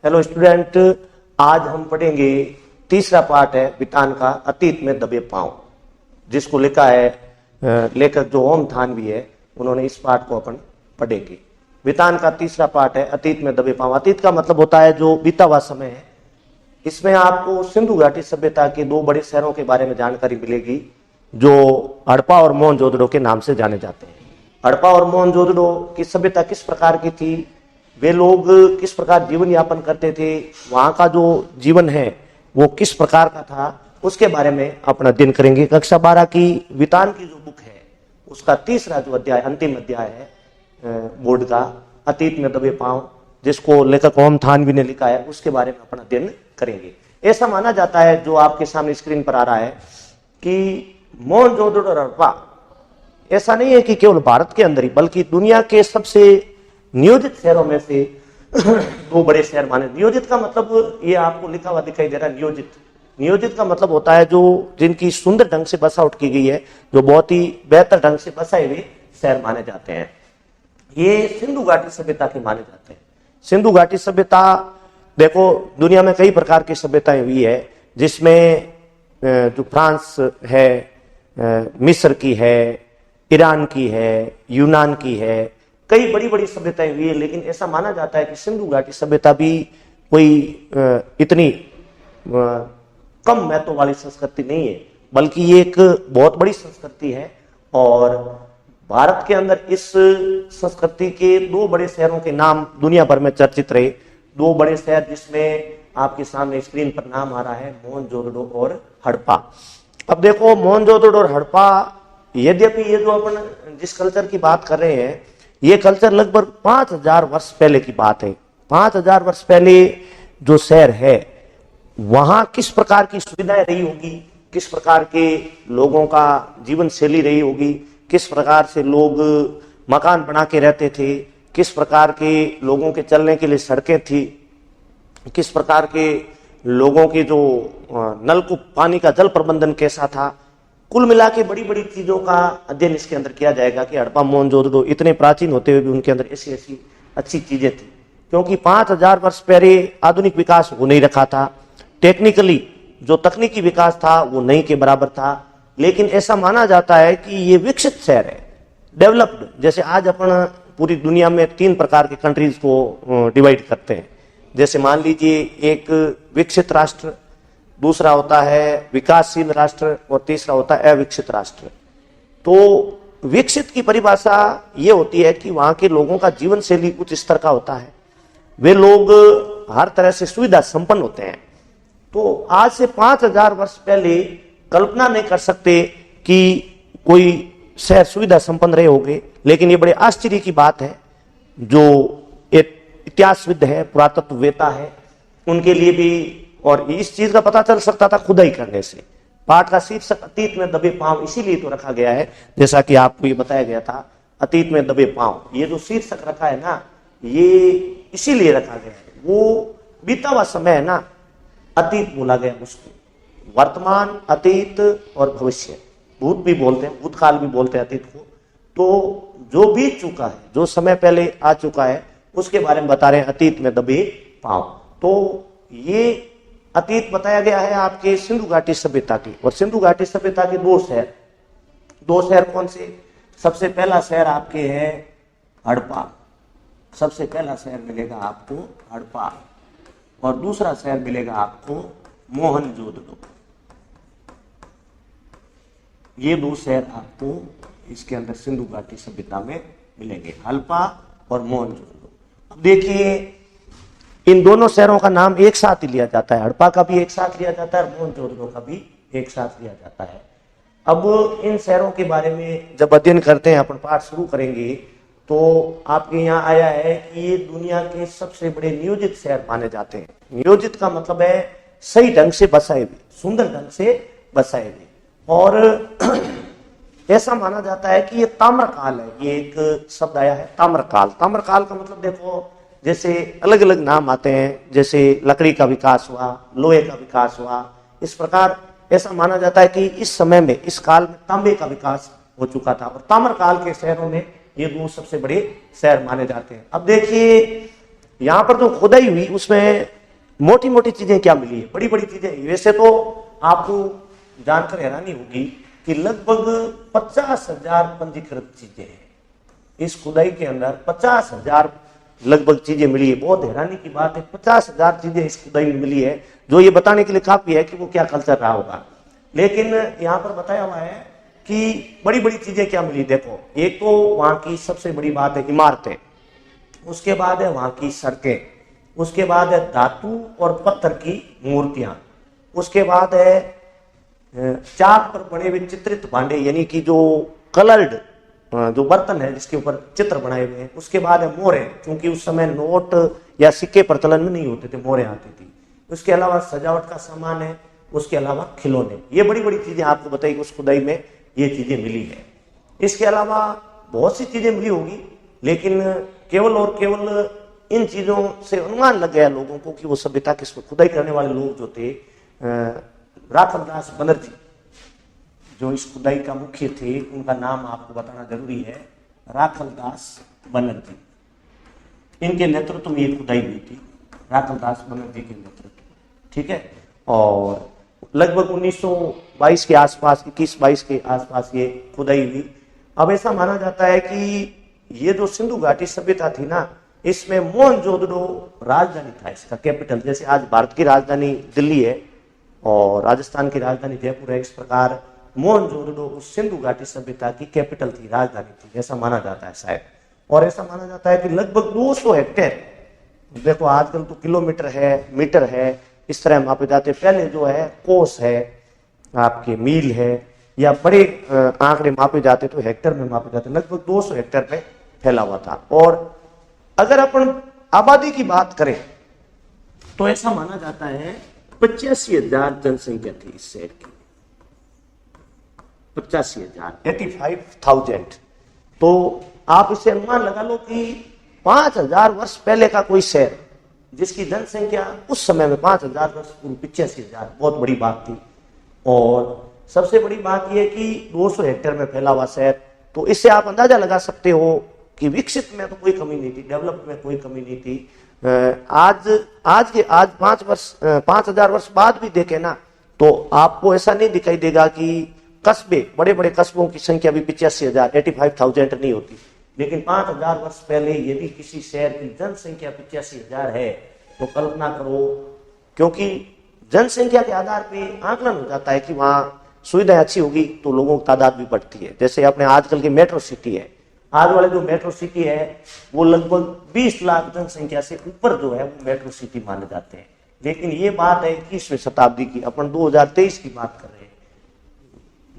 Hello student, आज हम पढ़ेंगे तीसरा पार्ट है वितान का, अतीत में दबे पांव, जिसको लिखा है लेखक जो ओम थानवी है, उन्होंने इस पार्ट को अपन पढ़ेंगे। वितान का तीसरा पार्ट है अतीत में दबे पांव। अतीत का मतलब होता है जो बीता हुआ समय है। इसमें आपको सिंधु घाटी सभ्यता के दो बड़े शहरों के बारे में जानकारी मिलेगी जो हड़प्पा और मोहनजोदड़ो के नाम से जाने जाते हैं। हड़प्पा और मोहनजोदड़ो की सभ्यता किस प्रकार की थी, वे लोग किस प्रकार जीवन यापन करते थे, वहां का जो जीवन है वो किस प्रकार का था, उसके बारे में अपना अध्ययन करेंगे। कक्षा 12 की वितान की जो बुक है उसका तीसरा जो अध्याय, अंतिम अध्याय है बोर्ड का, अतीत में दबे पांव, जिसको लेखक ओम थानवी ने लिखा है, उसके बारे में अपना अध्ययन करेंगे। ऐसा माना जाता है, जो आपके सामने स्क्रीन पर आ रहा है, कि मोहनजोदड़ो और हड़प्पा ऐसा नहीं है कि केवल भारत के अंदर ही, बल्कि दुनिया के सबसे नियोजित शहरों में से दो बड़े शहर माने। नियोजित का मतलब ये आपको लिखा हुआ दिखाई दे रहा है, नियोजित। नियोजित का मतलब होता है जो जिनकी सुंदर ढंग से बसावट की गई है, जो बहुत ही बेहतर ढंग से बसाए हुए शहर माने जाते हैं। ये सिंधु घाटी सभ्यता के माने जाते हैं। सिंधु घाटी सभ्यता, देखो दुनिया में कई प्रकार की सभ्यताएं हुई है, जिसमें जो फ्रांस है, मिस्र की है, ईरान की है, यूनान की है, कई बड़ी बड़ी सभ्यताएं हुई है। लेकिन ऐसा माना जाता है कि सिंधु घाटी सभ्यता भी कोई इतनी कम महत्व वाली संस्कृति नहीं है, बल्कि ये एक बहुत बड़ी संस्कृति है। और भारत के अंदर इस संस्कृति के दो बड़े शहरों के नाम दुनिया भर में चर्चित रहे। दो बड़े शहर जिसमें आपके सामने स्क्रीन पर नाम आ रहा है, मोहनजोदड़ो और हड़प्पा। अब देखो, मोहनजोदड़ो और हड़प्पा, यद्यपि ये जो अपन जिस कल्चर की बात कर रहे हैं, ये कल्चर लगभग 5000 वर्ष पहले की बात है। 5000 वर्ष पहले जो शहर है, वहां किस प्रकार की सुविधाएं रही होगी, किस प्रकार के लोगों का जीवन शैली रही होगी, किस प्रकार से लोग मकान बना के रहते थे, किस प्रकार के लोगों के चलने के लिए सड़कें थी, किस प्रकार के लोगों के जो नलकूप पानी का जल प्रबंधन कैसा था, कुल मिला के बड़ी बड़ी चीजों का अध्ययन इसके अंदर किया जाएगा कि हड़प्पा मोहनजोदड़ो इतने प्राचीन होते हुए भी उनके अंदर ऐसी ऐसी अच्छी चीजें थी। क्योंकि 5000 वर्ष पहले आधुनिक विकास हो नहीं रखा था, टेक्निकली जो तकनीकी विकास था वो नहीं के बराबर था। लेकिन ऐसा माना जाता है कि ये विकसित शहर है, डेवलप्ड। जैसे आज अपन पूरी दुनिया में 3 प्रकार के कंट्रीज को डिवाइड करते हैं। जैसे मान लीजिए एक विकसित राष्ट्र, दूसरा होता है विकासशील राष्ट्र, और तीसरा होता है अविकसित राष्ट्र। तो विकसित की परिभाषा ये होती है कि वहां के लोगों का जीवन शैली उच्च स्तर का होता है, वे लोग हर तरह से सुविधा संपन्न होते हैं। तो आज से 5000 वर्ष पहले कल्पना नहीं कर सकते कि कोई शहर सुविधा संपन्न रहे होंगे। लेकिन ये बड़े आश्चर्य की बात है, जो एक इतिहासविद है, पुरातत्ववेता है, उनके लिए भी, और इस चीज का पता चल सकता था खुदाई करने से। पाठ का शीर्षक अतीत में दबे पांव इसीलिए तो रखा गया है, जैसा कि आपको ये बताया गया था, अतीत में दबे पांव। ये जो शीर्षक रखा है ना, ये इसीलिए रखा गया है। वो बीता हुआ समय है ना, अतीत बोला गया उसको, वर्तमान, अतीत और भविष्य, भूत भी बोलते हैं, भूतकाल भी बोलते हैं अतीत को। तो जो बीत चुका है, जो समय पहले आ चुका है, उसके बारे में बता रहे हैं अतीत में दबे पांव। तो ये अतीत बताया गया है आपके सिंधु घाटी सभ्यता की। और सिंधु घाटी सभ्यता के दो शहर कौन से? सबसे पहला शहर आपके है हड़प्पा, सबसे पहला शहर मिलेगा आपको हड़प्पा, और दूसरा शहर मिलेगा आपको मोहनजोदड़ो। ये दो शहर आपको इसके अंदर सिंधु घाटी सभ्यता में मिलेंगे, हड़प्पा और मोहनजोदड़ो। अब देखिए, इन दोनों शहरों का नाम एक साथ ही लिया जाता है, हड़प्पा का भी एक साथ लिया जाता है और मोहनजोदड़ो का भी एक साथ लिया जाता है। अब इन शहरों के बारे में जब अध्ययन करते हैं, अपन पाठ शुरू करेंगे, तो आपके यहाँ आया है कि ये दुनिया के सबसे बड़े नियोजित शहर माने जाते हैं। नियोजित का मतलब है सही ढंग से बसाए हुए, सुंदर ढंग से बसाए हुए। और ऐसा माना जाता है कि ये ताम्रकाल है, ये एक शब्द आया है ताम्रकाल। ताम्रकाल का मतलब देखो, जैसे अलग अलग नाम आते हैं, जैसे लकड़ी का विकास हुआ, लोहे का विकास हुआ, इस प्रकार ऐसा माना जाता है कि इस समय में, इस काल में तांबे का विकास हो चुका था। और ताम्रकाल के शहरों में ये दो सबसे बड़े शहर माने जाते हैं। अब देखिए, यहाँ पर जो खुदाई हुई उसमें मोटी मोटी चीजें क्या मिली है, बड़ी बड़ी चीजें। वैसे तो आपको जानकर हैरानी होगी कि लगभग 50,000 पंजीकृत चीजें हैं इस खुदाई के अंदर। 50,000 लगभग चीजें मिली है। बहुत हैरानी की बात है, 50,000 चीजें इस खुदाई में मिली है, जो ये बताने के लिए काफी है कि वो क्या कल्चर रहा होगा। लेकिन यहाँ पर बताया हुआ है कि बड़ी बड़ी चीजें क्या मिली। देखो, एक तो वहां की सबसे बड़ी बात है इमारतें, उसके बाद है वहां की सड़कें, उसके बाद है धातु और पत्थर की मूर्तियां, उसके बाद है चाक पर बने हुए चित्रित भांडे, यानी कि जो कलर्ड जो बर्तन है जिसके ऊपर चित्र बनाए हुए हैं, उसके बाद है मोहरे, क्योंकि उस समय नोट या सिक्के प्रचलन में नहीं होते थे, मोहरे आती थी। उसके अलावा सजावट का सामान है, उसके अलावा खिलौने। ये बड़ी बड़ी चीजें आपको बताई कि उस खुदाई में ये चीजें मिली है। इसके अलावा बहुत सी चीजें मिली होगी, लेकिन केवल और केवल इन चीजों से अनुमान लग गया लोगों को कि वो सभ्यता किसको, खुदाई करने वाले लोग जो थे राखलदास बनर्जी, जो इस खुदाई का मुख्य थे, उनका नाम आपको बताना जरूरी है, राखलदास बनर्जी। इनके नेतृत्व में ये खुदाई हुई थी, राखलदास बनर्जी के नेतृत्व, ठीक है। और लगभग 1922 के आसपास, 21-22 के आसपास ये खुदाई हुई। अब ऐसा माना जाता है कि ये जो सिंधु घाटी सभ्यता थी ना, इसमें मोहनजोदड़ो राजधानी था, इसका कैपिटल। जैसे आज भारत की राजधानी दिल्ली है और राजस्थान की राजधानी जयपुर है, इस प्रकार मोहनजोदड़ो उस सिंधु घाटी सभ्यता की कैपिटल थी, राजधानी थी, ऐसा माना जाता है शायद। और ऐसा माना जाता है कि लगभग 200 हेक्टेयर, देखो आजकल तो किलोमीटर है, मीटर है, इस तरह मापे जाते। पहले जो है कोस है, आपके मील है, या बड़े आंकड़े मापे जाते तो हेक्टर में मापे जाते। लगभग 200 हेक्टर पे फैला हुआ था। और अगर अपन आबादी की बात करें तो ऐसा माना जाता है 85,000 जनसंख्या थी इस शहर की, 85,000, 85,000। तो आप इससे अनुमान लगा लो कि 5,000 वर्ष पहले का कोई शहर जिसकी जनसंख्या उस समय में 5,000 वर्ष पूर्व 85,000, बहुत बड़ी बात थी। और सबसे बड़ी बात यह कि 200 हेक्टेयर में फैला हुआ शहर, तो इससे आप अंदाजा लगा सकते हो कि विकसित में तो कोई कमी नहीं थी, डेवलप में कोई कमी नहीं थी। आज 5,000 वर्ष बाद भी देखें ना, तो आपको ऐसा नहीं दिखाई देगा कि कस्बे, बड़े बड़े कस्बों की संख्या भी 85,000, 85,000 नहीं होती। लेकिन 5,000 वर्ष पहले यदि किसी शहर की जनसंख्या 85,000 है तो कल्पना करो, क्योंकि जनसंख्या के आधार पे आकलन हो जाता है कि वहां सुविधाएं अच्छी होगी तो लोगों की तादाद भी बढ़ती है। जैसे अपने आजकल की मेट्रो सिटी है, आज वाले जो मेट्रो सिटी है वो लगभग 20 लाख जनसंख्या से ऊपर जो है वो मेट्रो सिटी माने जाते हैं। लेकिन ये बात है 21वीं शताब्दी की, अपन 2023 की बात कर रहे हैं,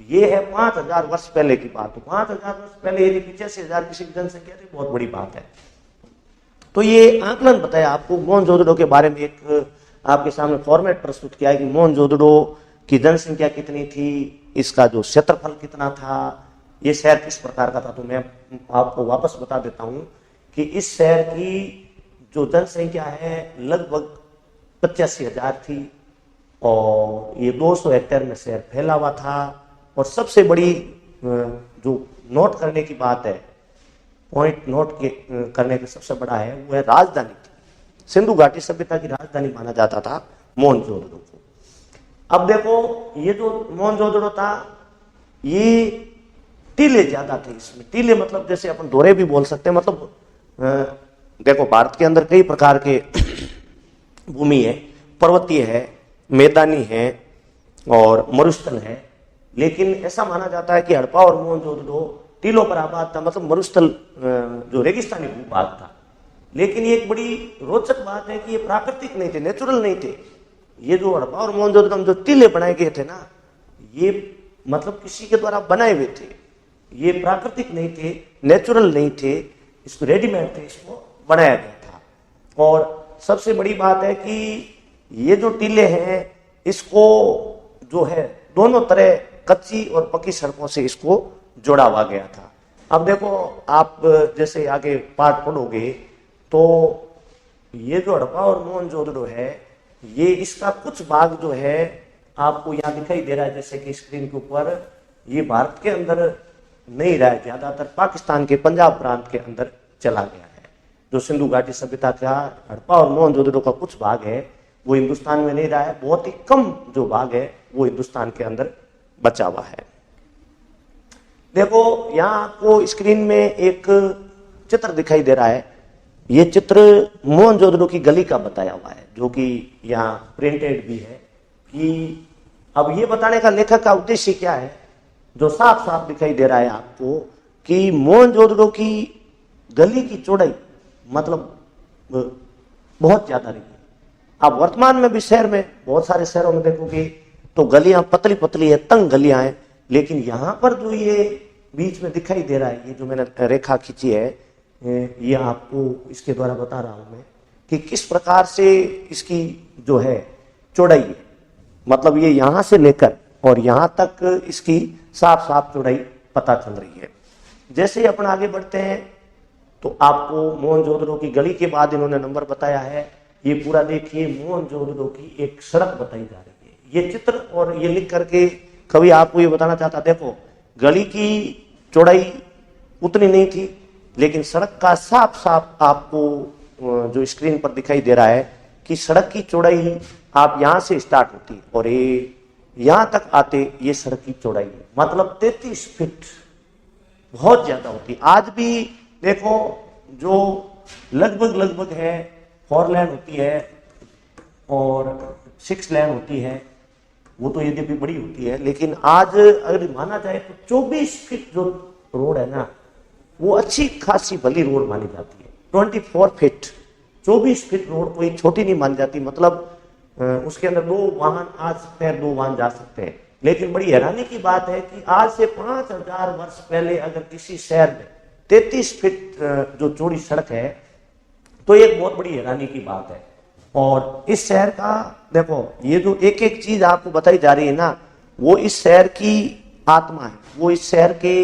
ये है 5,000 वर्ष पहले की बात। 5,000 वर्ष पहले यदि 85,000 किसी की जनसंख्या थी, बहुत बड़ी बात है। तो ये आकलन बताया आपको। मोहनजोदड़ो के बारे में एक आपके सामने फॉर्मेट प्रस्तुत किया है कि मोहनजोदड़ो की जनसंख्या कितनी थी, इसका जो क्षेत्रफल कितना था, ये शहर किस प्रकार का था। तो मैं आपको वापस बता देता हूं कि इस शहर की जो जनसंख्या है लगभग 85,000 थी और ये 200 हेक्टेयर में शहर फैला हुआ था। और सबसे बड़ी जो नोट करने की बात है, पॉइंट नोट करने का सबसे बड़ा है, वो है राजधानी थी। सिंधु घाटी सभ्यता की राजधानी माना जाता था मोहनजोदड़ो को। अब देखो, ये जो मोहनजोदड़ो था, ये टीले ज्यादा थे इसमें। टीले मतलब जैसे अपन दोरे भी बोल सकते हैं। मतलब देखो, भारत के अंदर कई प्रकार के भूमि है, पर्वतीय है, मैदानी है और मरुस्थल है। लेकिन ऐसा माना जाता है कि हड़प्पा और मोहनजोदड़ो टीलों पर आबाद था, मतलब मरुस्थल जो रेगिस्तानी भूभाग था। लेकिन ये एक बड़ी रोचक बात है कि ये प्राकृतिक नहीं थे, नेचुरल नहीं थे। ये जो हड़प्पा और मोहनजोदड़ो में जो टीले बनाए गए थे ना, ये मतलब किसी के द्वारा बनाए हुए थे, ये प्राकृतिक नहीं थे, नेचुरल नहीं थे, इसको रेडीमेड थे, इसको बनाया गया था। और सबसे बड़ी बात है कि ये जो टीले हैं, इसको जो है दोनों तरह कच्ची और पक्की सड़कों से इसको जोड़ा हुआ गया था। अब देखो, आप जैसे आगे पाठ पढ़ोगे तो ये जो हड़प्पा और मोहनजोदड़ो है, ये इसका कुछ भाग जो है आपको यहाँ दिखाई दे रहा है, जैसे कि स्क्रीन के ऊपर, ये भारत के अंदर नहीं रहा है, ज्यादातर पाकिस्तान के पंजाब प्रांत के अंदर चला गया है। जो सिंधु घाटी सभ्यता का हड़प्पा और मोहनजोदड़ो का कुछ भाग है वो हिंदुस्तान में नहीं रहा है, बहुत ही कम जो भाग है वो हिंदुस्तान के अंदर बचा हुआ है। देखो यहाँ आपको स्क्रीन में एक चित्र दिखाई दे रहा है, ये चित्र मोहनजोदड़ो की गली का बताया हुआ है, जो कि यहाँ प्रिंटेड भी है। कि अब ये बताने का लेखक का उद्देश्य क्या है, जो साफ साफ दिखाई दे रहा है आपको कि मोहनजोदड़ो की गली की चौड़ाई मतलब बहुत ज्यादा रही है। आप वर्तमान में भी शहर में बहुत सारे शहरों में देखोगे तो गलियां पतली पतली है, तंग गलियां हैं, लेकिन यहां पर जो ये बीच में दिखाई दे रहा है, ये जो मैंने रेखा खींची है, ये आपको इसके द्वारा बता रहा हूं मैं कि किस प्रकार से इसकी जो है चौड़ाई है। मतलब ये यहां से लेकर और यहां तक इसकी साफ साफ चौड़ाई पता चल रही है। जैसे ही अपन आगे बढ़ते हैं तो आपको मोहनजोदड़ो की गली के बाद इन्होंने नंबर बताया है, ये पूरा देखिए मोहनजोदड़ो की एक सड़क बताई जा रही है। ये चित्र और ये लिख करके कभी आपको ये बताना चाहता, देखो गली की चौड़ाई उतनी नहीं थी, लेकिन सड़क का साफ साफ आपको जो स्क्रीन पर दिखाई दे रहा है कि सड़क की चौड़ाई आप यहां से स्टार्ट होती और ये यहां तक आते ये सड़क की चौड़ाई है, मतलब 33 फीट, बहुत ज्यादा होती। आज भी देखो जो लगभग है 4 लेन होती है और 6 लेन होती है, वो तो यद्यपि बड़ी होती है, लेकिन आज अगर माना जाए तो 24 फीट जो रोड है ना, वो अच्छी खासी भली रोड मानी जाती है। 24 फीट 24 फीट रोड कोई छोटी नहीं मानी जाती, मतलब उसके अंदर 2 वाहन आ सकते हैं, 2 वाहन जा सकते हैं। लेकिन बड़ी हैरानी की बात है कि आज से 5000 वर्ष पहले अगर किसी शहर में 33 फीट जो चौड़ी सड़क है तो एक बहुत बड़ी हैरानी की बात है। और इस शहर का देखो ये जो एक एक चीज आपको बताई जा रही है ना, वो इस शहर की आत्मा है, वो इस शहर के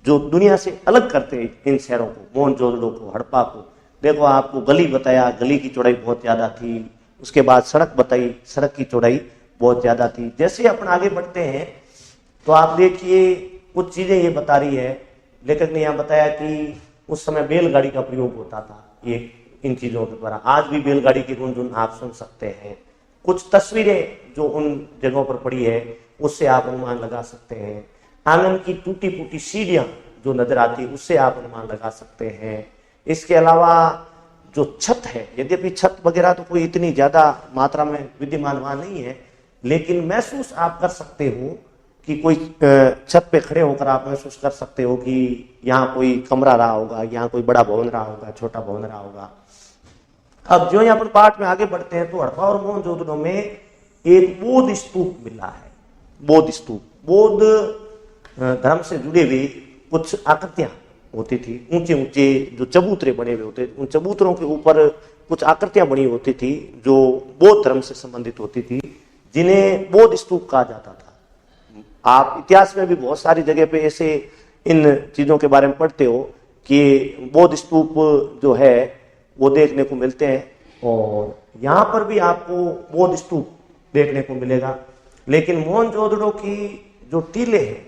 जो दुनिया से अलग करते हैं इन शहरों को, मोहनजोदड़ो को, हड़प्पा को। देखो आपको गली बताया, गली की चौड़ाई बहुत ज्यादा थी, उसके बाद सड़क बताई, सड़क की चौड़ाई बहुत ज्यादा थी। जैसे अपन आगे बढ़ते हैं तो आप देखिए कुछ चीजें ये बता रही है, लेखक ने यहाँ बताया कि उस समय बैलगाड़ी का प्रयोग होता था, ये इन चीजों के द्वारा आज भी बैलगाड़ी की गुंजन आप सुन सकते हैं। कुछ तस्वीरें जो उन जगहों पर पड़ी है उससे आप अनुमान लगा सकते हैं। आंगन की टूटी फूटी सीढ़ियां जो नजर आती है उससे आप अनुमान लगा सकते हैं। इसके अलावा जो छत है, यद्यपि छत वगैरह तो कोई इतनी ज्यादा मात्रा में विद्यमान वहां नहीं है, लेकिन महसूस आप कर सकते हो कि कोई छत पे खड़े होकर आप महसूस कर सकते हो कि यहाँ कोई कमरा रहा होगा, यहाँ कोई बड़ा भवन रहा होगा, छोटा भवन रहा होगा। अब जो यहाँ पर पाठ में आगे बढ़ते हैं तो हड़प्पा और मोहनजोदड़ो में एक बौद्ध स्तूप मिला है। बौद्ध स्तूप, बौद्ध धर्म से जुड़े हुए कुछ आकृतियां होती थी, ऊंचे ऊंचे जो चबूतरे बने हुए होते, उन चबूतरों के ऊपर कुछ आकृतियां बनी होती थी जो बौद्ध धर्म से संबंधित होती थी, जिन्हें बौद्ध स्तूप कहा जाता था। आप इतिहास में भी बहुत सारी जगह पे ऐसे इन चीजों के बारे में पढ़ते हो कि बौद्ध स्तूप जो है वो देखने को मिलते हैं, और यहाँ पर भी आपको बौद्ध स्तूप देखने को मिलेगा। लेकिन मोहनजोदड़ो की जो टीले हैं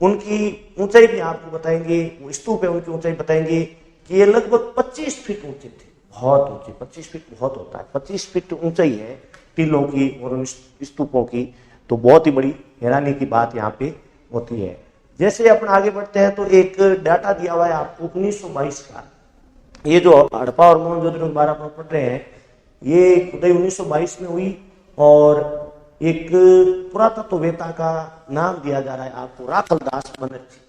उनकी ऊंचाई भी आपको बताएंगे, वो स्तूप है उनकी ऊंचाई बताएंगे कि ये लगभग 25 फीट ऊंचे थे, बहुत ऊंचे। 25 फीट बहुत होता है, 25 फीट ऊंचाई है टीलों की और उन स्तूपों की, तो बहुत ही बड़ी हैरानी की बात यहाँ पे होती है। जैसे अपन आगे बढ़ते हैं तो एक डाटा दिया हुआ है आपको 1922 का। ये जो हड़प्पा और मोहनजोदड़ो के बारे में पढ़ रहे हैं, ये खुदाई 1922 में हुई, और एक पुरातत्ववेत्ता का नाम दिया जा रहा है आपको राखलदास बनर्जी,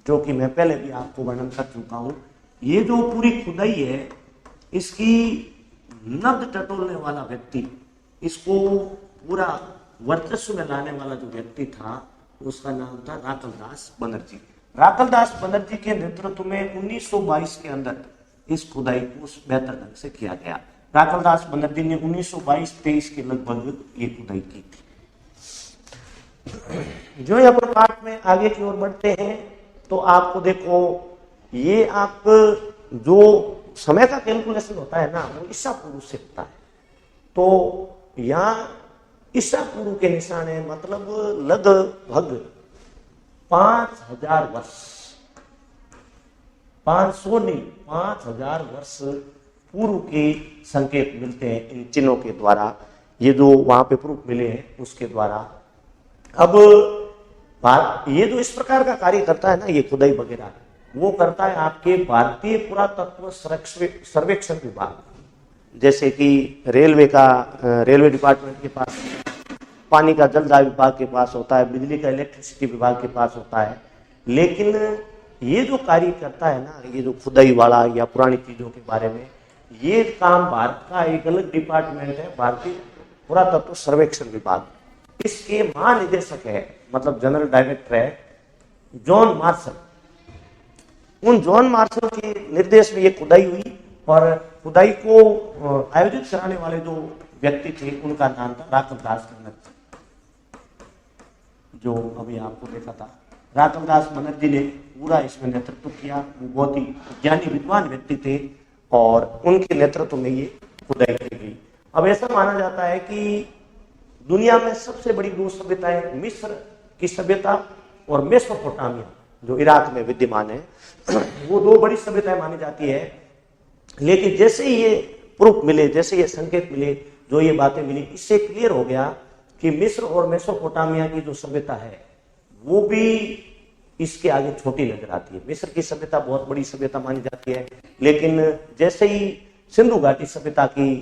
जो कि मैं पहले भी आपको वर्णन कर चुका हूं। ये जो पूरी खुदाई है इसकी नब्ज टटोलने वाला व्यक्ति, इसको पूरा वर्चस्व में लाने वाला जो व्यक्ति था उसका नाम था राखलदास बनर्जी। राखलदास बनर्जी के नेतृत्व में 1922 के अंदर इस खुदाई को बेहतर ढंग से किया गया। राखलदास बनर्जी ने 1922-23 के लगभग ये खुदाई की थी। जो अपन पाठ में आगे की ओर बढ़ते हैं तो आपको देखो ये आप जो समय का कैलकुलेशन होता है ना वो ईसा पूर्व से होता है। तो यहाँ ईसा पूर्व के निशान है, मतलब लगभग 5000 वर्ष 500 नहीं 5000 वर्ष पूर्व के संकेत मिलते हैं इन चिन्हों के द्वारा, ये जो वहां पे प्रूफ मिले हैं उसके द्वारा। अब ये जो इस प्रकार का कार्य करता है ना, ये खुदाई वगैरह, वो करता है आपके भारतीय पुरातत्व सर्वेक्षण विभाग, जैसे कि रेलवे डिपार्टमेंट के पास, पानी का जलदाय विभाग के पास होता है, बिजली का इलेक्ट्रिसिटी विभाग के पास होता है। लेकिन ये जो कार्य करता है ना, ये जो खुदाई वाला या पुरानी चीजों के बारे में, ये काम भारत का एक अलग डिपार्टमेंट है, भारतीय पुरातत्व सर्वेक्षण विभाग। इसके महानिदेशक है, मतलब जनरल डायरेक्टर है जॉन मार्शल। उन जॉन मार्शल के निर्देश में ये खुदाई हुई, और खुदाई को आयोजित कराने वाले जो व्यक्ति थे उनका नाम था राघव दास बनर्जी, जो अभी आपको देखा था। राघव दास बनर्जी ने पूरा इसमें नेतृत्व किया। वो बहुत ही ज्ञानी विद्वान व्यक्ति थे और उनके नेतृत्व में ये खुदाई की गई। अब ऐसा माना जाता है कि दुनिया में सबसे बड़ी दो सभ्यताएं मिस्र की सभ्यता और मेसोपोटामिया जो इराक में विद्यमान है, वो दो बड़ी सभ्यताएं मानी जाती है। लेकिन जैसे ही ये प्रूफ मिले, जैसे ये संकेत मिले, जो ये बातें मिली, इससे क्लियर हो गया कि मिस्र और मेसोपोटामिया की जो सभ्यता है वो भी इसके आगे छोटी नजर आती है। मिस्र की सभ्यता बहुत बड़ी सभ्यता मानी जाती है, लेकिन जैसे ही सिंधु घाटी सभ्यता की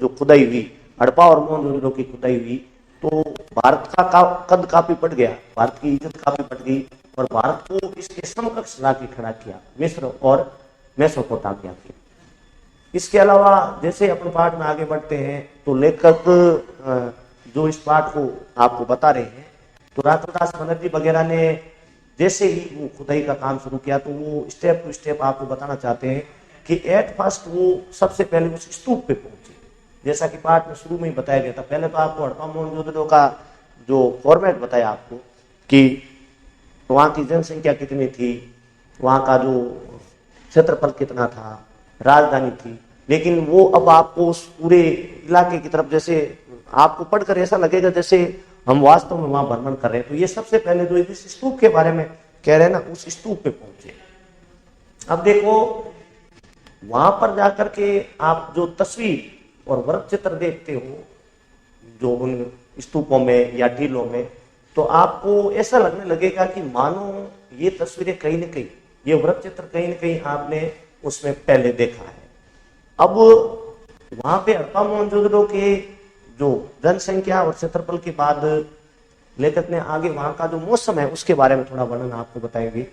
जो खुदाई हुई, हड़प्पा और मोहनजोदड़ो की खुदाई हुई, तो भारत का कद काफी बढ़ गया, भारत की इज्जत काफी बढ़ गई और भारत को इसके समकक्ष ला के खड़ा किया मिस्र और मेसोपोटामिया के। इसके अलावा जैसे अपन पाठ में आगे बढ़ते हैं तो लेखक जो इस पाठ को आपको बता रहे हैं, तो राघवदास बनर्जी वगैरह ने जैसे ही वो खुदाई का काम शुरू किया, तो वो स्टेप टू स्टेप आपको बताना चाहते हैं कि एट फर्स्ट वो सबसे पहले उस स्तूप पे पहुंचे, जैसा कि पाठ में शुरू में ही बताया गया था। पहले तो आपको हड़प्पा मोहनजोदड़ो का जो फॉर्मेट बताया आपको कि वहाँ की जनसंख्या कितनी थी, वहाँ का जो क्षेत्रफल कितना था, राजधानी थी, लेकिन वो अब आपको उस पूरे इलाके की तरफ, जैसे आपको पढ़कर ऐसा लगेगा जैसे हम वास्तव में वहां भ्रमण कर रहे हैं। तो ये सबसे पहले जो इस स्तूप के बारे में कह रहे हैं ना, उस स्तूप पे पहुंचे। अब देखो वहां पर जाकर के आप जो तस्वीर और वर्ग चित्र देखते हो जो उन स्तूपों में या टीलों में, तो आपको ऐसा लगने लगेगा कि मानो ये तस्वीरें कहीं न कहीं, ये वर्ग चित्र कहीं न कहीं आपने उसमें पहले देखा है। अब वहां पे हड़प्पा मोहनजोदड़ो के जो जनसंख्या और क्षेत्रफल के बाद लेखक ने आगे वहां का जो मौसम है उसके बारे में थोड़ा वर्णन आपको बताएंगे,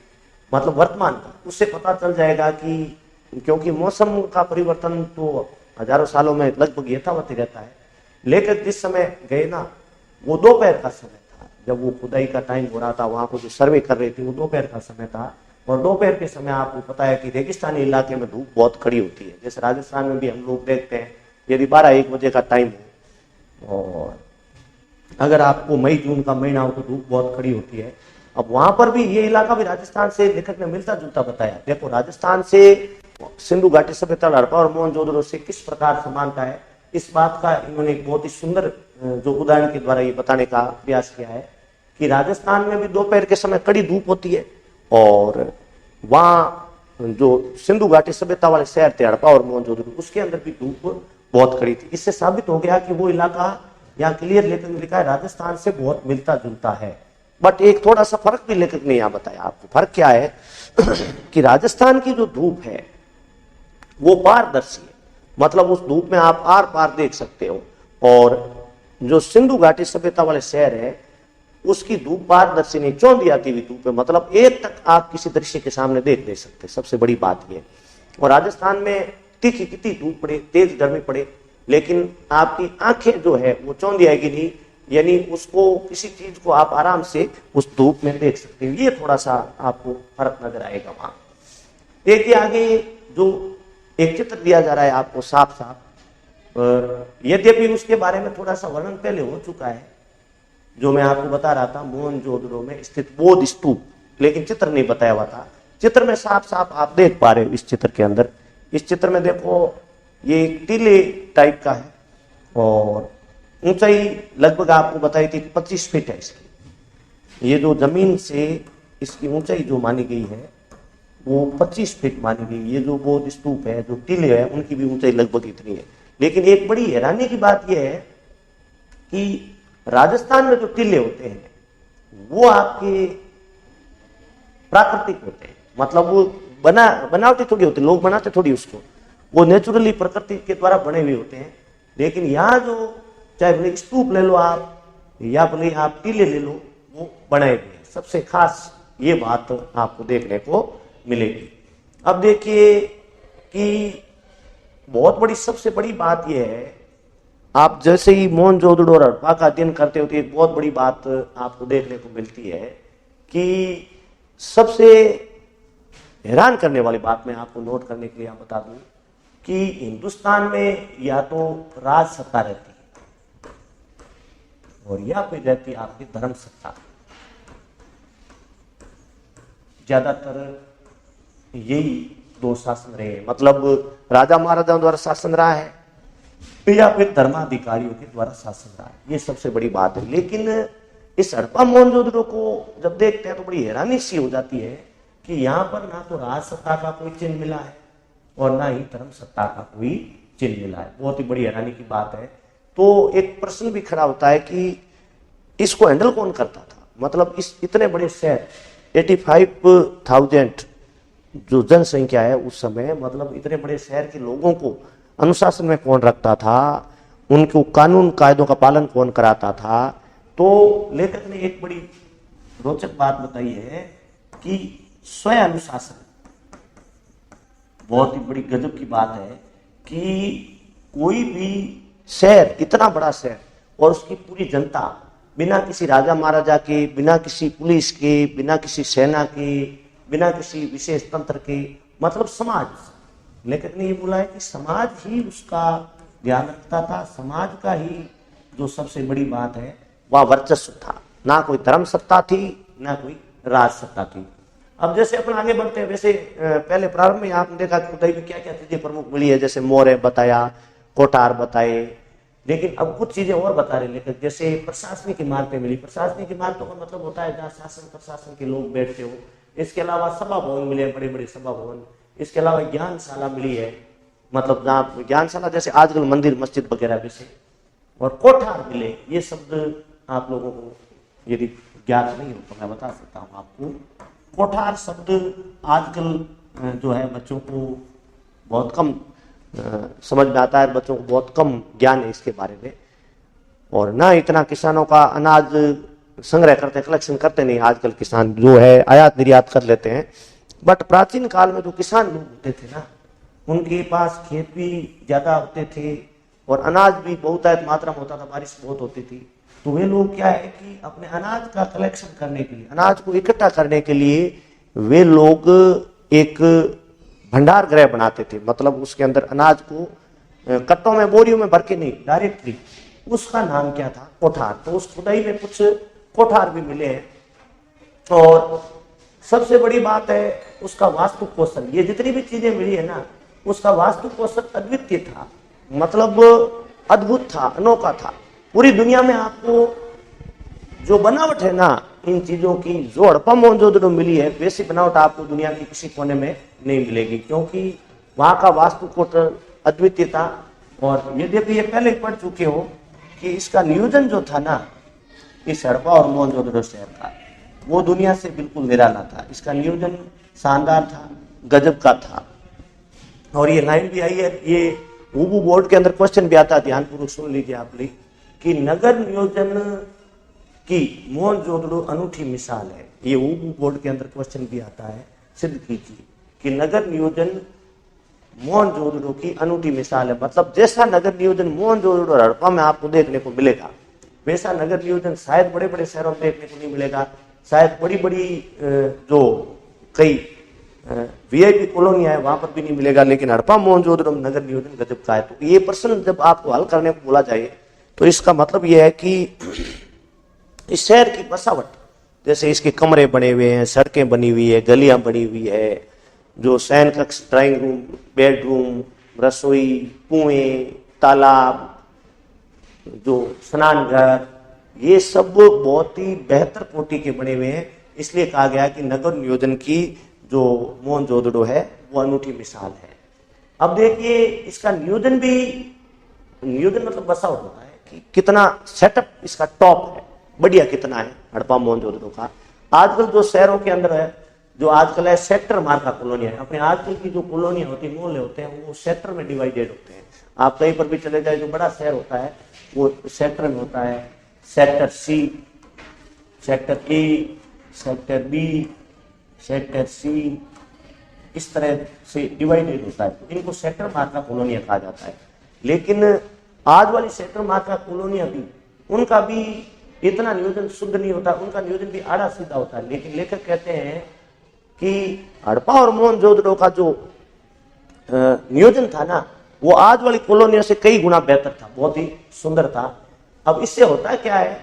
मतलब वर्तमान का। उससे पता चल जाएगा कि क्योंकि मौसम का परिवर्तन तो हजारों सालों में लगभग यथावत ही रहता है। लेखक जिस समय गए ना, वो दोपहर का समय था, जब वो खुदाई का टाइम हो रहा था, वहां को जो सर्वे कर रहे थे वो दोपहर का समय था। और दोपहर के समय आपको पता है कि रेगिस्तानी इलाके में धूप बहुत खड़ी होती है, जैसे राजस्थान में भी हम लोग देखते हैं यदि 12-1 बजे का टाइम हो और अगर आपको मई जून का महीना हो तो धूप बहुत खड़ी होती है। अब वहां पर भी ये इलाका भी राजस्थान से लेखक ने मिलता जुलता बताया। देखो राजस्थान से सिंधु घाटी सभ्यता, हड़प्पा और मोहनजोदड़ो से किस प्रकार समानता है, इस बात का इन्होंने एक बहुत ही सुंदर जो उदाहरण के द्वारा ये बताने का प्रयास किया है कि राजस्थान में भी दोपहर के समय कड़ी धूप होती है और वहां जो सिंधु घाटी सभ्यता वाले शहर थे हड़प्पा और मोहनजोदड़ो, उसके अंदर भी धूप बहुत खड़ी थी। इससे साबित हो गया कि वो इलाका यहाँ क्लियर लेखक ने लिखा है राजस्थान से बहुत मिलता जुलता है। बट एक थोड़ा सा फर्क भी लेखक ने यहाँ बताया आपको। फर्क क्या है कि राजस्थान की जो धूप है वो पारदर्शी है, मतलब उस धूप में आप आर पार देख सकते हो, और जो सिंधु घाटी सभ्यता वाले शहर है उसकी धूप पारदर्शी नहीं, चौंधी आती हुई धूप है, मतलब एक तक आप किसी दृश्य के सामने देख नहीं सकते। सबसे बड़ी बात यह। और राजस्थान में तीखी कितनी धूप पड़े, तेज गर्मी पड़े, लेकिन आपकी आंखें जो है वो चौंधी आएगी नहीं, यानी उसको किसी चीज को आप आराम से उस धूप में देख सकते हो। ये थोड़ा सा आपको फर्क नजर आएगा वहां। देखिए आगे जो एक चित्र दिया जा रहा है आपको साफ साफ, यद्यपि उसके बारे में थोड़ा सा वर्णन पहले हो चुका है, जो मैं आपको बता रहा था मोहनजोदड़ो में स्थित बोध स्तूप, लेकिन चित्र नहीं बताया हुआ था। चित्र में साफ साफ आप देख पा रहे हो। इस चित्र के अंदर, इस चित्र में देखो ये टीले टाइप का है और ऊंचाई लगभग आपको बताई थी 25 फीट है इसकी। ये जो जमीन से इसकी ऊंचाई जो मानी गई है वो 25 फीट मानी गई। ये जो बौद्ध स्तूप है, जो टीले है, उनकी भी ऊंचाई लगभग इतनी है। लेकिन एक बड़ी हैरानी की बात यह है कि राजस्थान में जो टीले होते हैं वो आपके प्राकृतिक होते हैं, मतलब वो बनावटी थोड़ी होती, लोग बनाते थोड़ी उसको, वो नेचुरली प्रकृति के द्वारा बने हुए होते हैं। लेकिन यहाँ जो चाहे भले स्तूप ले लो आप या भले आप टीले ले लो, वो बनाए हुए हैं। सबसे खास ये बात आपको देखने को मिलेगी। अब देखिए कि बहुत बड़ी सबसे बड़ी बात यह है, आप जैसे ही मोहनजोदड़ो और हड़प्पा का अध्ययन करते हो तो एक बहुत बड़ी बात आपको देखने को मिलती है कि सबसे हैरान करने वाली बात मैं आपको नोट करने के लिए आप बता दूं कि हिंदुस्तान में या तो राज सत्ता रहती है और या फिर रहती आपकी धर्म सत्ता। ज्यादातर यही दो शासन रहे हैं, मतलब राजा महाराजाओं द्वारा शासन रहा है या फिर धर्माधिकारियों के द्वारा शासन रहा है। ये सबसे बड़ी बात है। लेकिन इस हड़प्पा मोहनजोदड़ो को जब देखते हैं तो बड़ी हैरानी सी हो जाती है कि यहाँ पर ना तो राज सत्ता का कोई चिन्ह मिला है और ना ही धर्म सत्ता का कोई चिन्ह मिला है। बहुत ही बड़ी हैरानी की बात है। तो एक प्रश्न भी खड़ा होता है कि इसको हैंडल कौन करता था, मतलब इस इतने बड़े शहर 85,000 जो जनसंख्या है उस समय, मतलब इतने बड़े शहर के लोगों को अनुशासन में कौन रखता था, उनको कानून कायदों का पालन कौन कराता था। तो लेखक ने एक बड़ी रोचक बात बताई है कि स्वयं अनुशासन, बहुत ही बड़ी गजब की बात है कि कोई भी शहर, इतना बड़ा शहर और उसकी पूरी जनता बिना किसी राजा महाराजा के, बिना किसी पुलिस के, बिना किसी सेना के, बिना किसी विशेष तंत्र के, मतलब समाज, लेखक ने ये बोला है कि समाज ही उसका ध्यान रखता था। समाज का ही जो सबसे बड़ी बात है वह वर्चस्व था, ना कोई धर्म सत्ता थी ना कोई राज सत्ता थी। अब जैसे अपन आगे बढ़ते हैं, वैसे पहले प्रारंभ में आपने देखा कि उदय में क्या क्या चीजें प्रमुख मिली है, जैसे मोरे बताया, कोठार बताए, लेकिन अब कुछ चीजें और बता रहे लेखक, जैसे प्रशासनिक इमारतें मिली। प्रशासनिक इमारतों का मतलब होता है जहाँ शासन प्रशासन के लोग बैठते हो। इसके अलावा सभा भवन मिले, बड़े बड़े सभा भवन। इसके अलावा ज्ञानशाला मिली है, मतलब जहाँ ज्ञानशाला जैसे आजकल मंदिर मस्जिद वगैरह वैसे, और कोठार मिले। ये शब्द आप लोगों को यदि ज्ञात नहीं हो तो मैं बता सकता हूँ आपको। कोठार शब्द आजकल जो है बच्चों को बहुत कम समझ में आता है, बच्चों को बहुत कम ज्ञान है इसके बारे में, और ना इतना किसानों का अनाज संग्रह करते, कलेक्शन करते नहीं। आजकल किसान जो है आयात निर्यात कर लेते हैं, बट प्राचीन काल में जो किसान लोग होते थे ना, उनके पास खेत भी ज्यादा होते थे और अनाज भी बहुत मात्रा में होता था, बारिश बहुत होती थी। तो वे लोग क्या है कि अपने अनाज का कलेक्शन करने के लिए, अनाज को इकट्ठा करने के लिए वे लोग एक भंडार गृह बनाते थे, मतलब उसके अंदर अनाज को कट्टों में, बोरियों में भर के नहीं, डायरेक्टली। उसका नाम क्या था? कोठार। तो उस खुदाई में कुछ कोठार भी मिले हैं। और सबसे बड़ी बात है उसका वास्तु कौशल। ये जितनी भी चीजें मिली है ना, उसका वास्तु कौशल अद्वितीय था, मतलब अद्भुत था, अनोखा था। पूरी दुनिया में आपको जो बनावट है ना इन चीजों की, जो हड़प्पा मोहनजोदड़ो मिली है, वैसी बनावट आपको दुनिया के किसी कोने में नहीं मिलेगी, क्योंकि वहां का वास्तु कौशल अद्वितीय था। और यद्यपि ये पहले पढ़ चुके हो कि इसका नियोजन जो था ना इस हड़प्पा और मोहनजोदड़ो शहर का, वो दुनिया से बिल्कुल निराला था। इसका नियोजन शानदार था, गजब का था। और ये लाइन भी आई है, ये ऊबू बोर्ड के अंदर क्वेश्चन भी आता है, ध्यानपूर्वक सुन लीजिए आप लोग, कि नगर नियोजन की मोहनजोदड़ो अनूठी मिसाल है। ये ऊबू बोर्ड के अंदर क्वेश्चन भी आता है, सिद्ध कीजिए कि नगर नियोजन मोहनजोदड़ो की अनूठी मिसाल है। मतलब जैसा नगर नियोजन मोहनजोदड़ो और हड़प्पा में आपको देखने को मिलेगा, वैसा नगर नियोजन शायद बड़े बड़े शहरों में देखने को नहीं मिलेगा। शायद बड़ी बड़ी जो कई वीआईपी कॉलोनियां है वहां पर भी नहीं मिलेगा, लेकिन हड़प्पा मोहनजोदड़ो में नगर नियोजन गजब का है। तो ये प्रश्न जब आपको हल करने को बोला जाए तो इसका मतलब यह है कि इस शहर की बसावट, जैसे इसके कमरे बने हुए हैं, सड़कें बनी हुई है, गलियां बनी हुई है, जो शयन कक्ष, ड्राइंग रूम, बेडरूम, रसोई, कुएं, तालाब, जो स्नान घर, ये सब बहुत ही बेहतर कोटि के बने हुए हैं। इसलिए कहा गया कि नगर नियोजन की जो मोहनजोदड़ो है वो अनूठी मिसाल है। अब देखिए इसका नियोजन भी, नियोजन मतलब बसावट होता है कि कितना सेटअप इसका टॉप है, बढ़िया कितना है हड़प्पा मोहनजोदड़ो का। आजकल जो शहरों के अंदर है, जो आजकल है सेक्टर मार का कॉलोनी है, अपने आजकल की जो कॉलोनियां होती है, मोहल्ले होते हैं, वो सेक्टर में डिवाइडेड होते हैं। आप कहीं पर भी चले जाए, जो बड़ा शहर होता है वो सेक्टर में होता है, sector C, sector A, sector B, sector C, इस तरह से डिवाइडेड होता है। इनको सेक्टर मार्का कॉलोनियां कहा जाता है। लेकिन आज वाली सेक्टर मार्का कॉलोनियां भी, उनका भी इतना नियोजन शुद्ध नहीं होता, उनका नियोजन भी आड़ा सीधा होता है। लेकिन लेखक कहते हैं कि हड़प्पा और मोहनजोदड़ो का जो नियोजन था ना, वो आज वाली कॉलोनियों से कई गुना बेहतर था, बहुत ही सुंदर था। अब इससे होता क्या है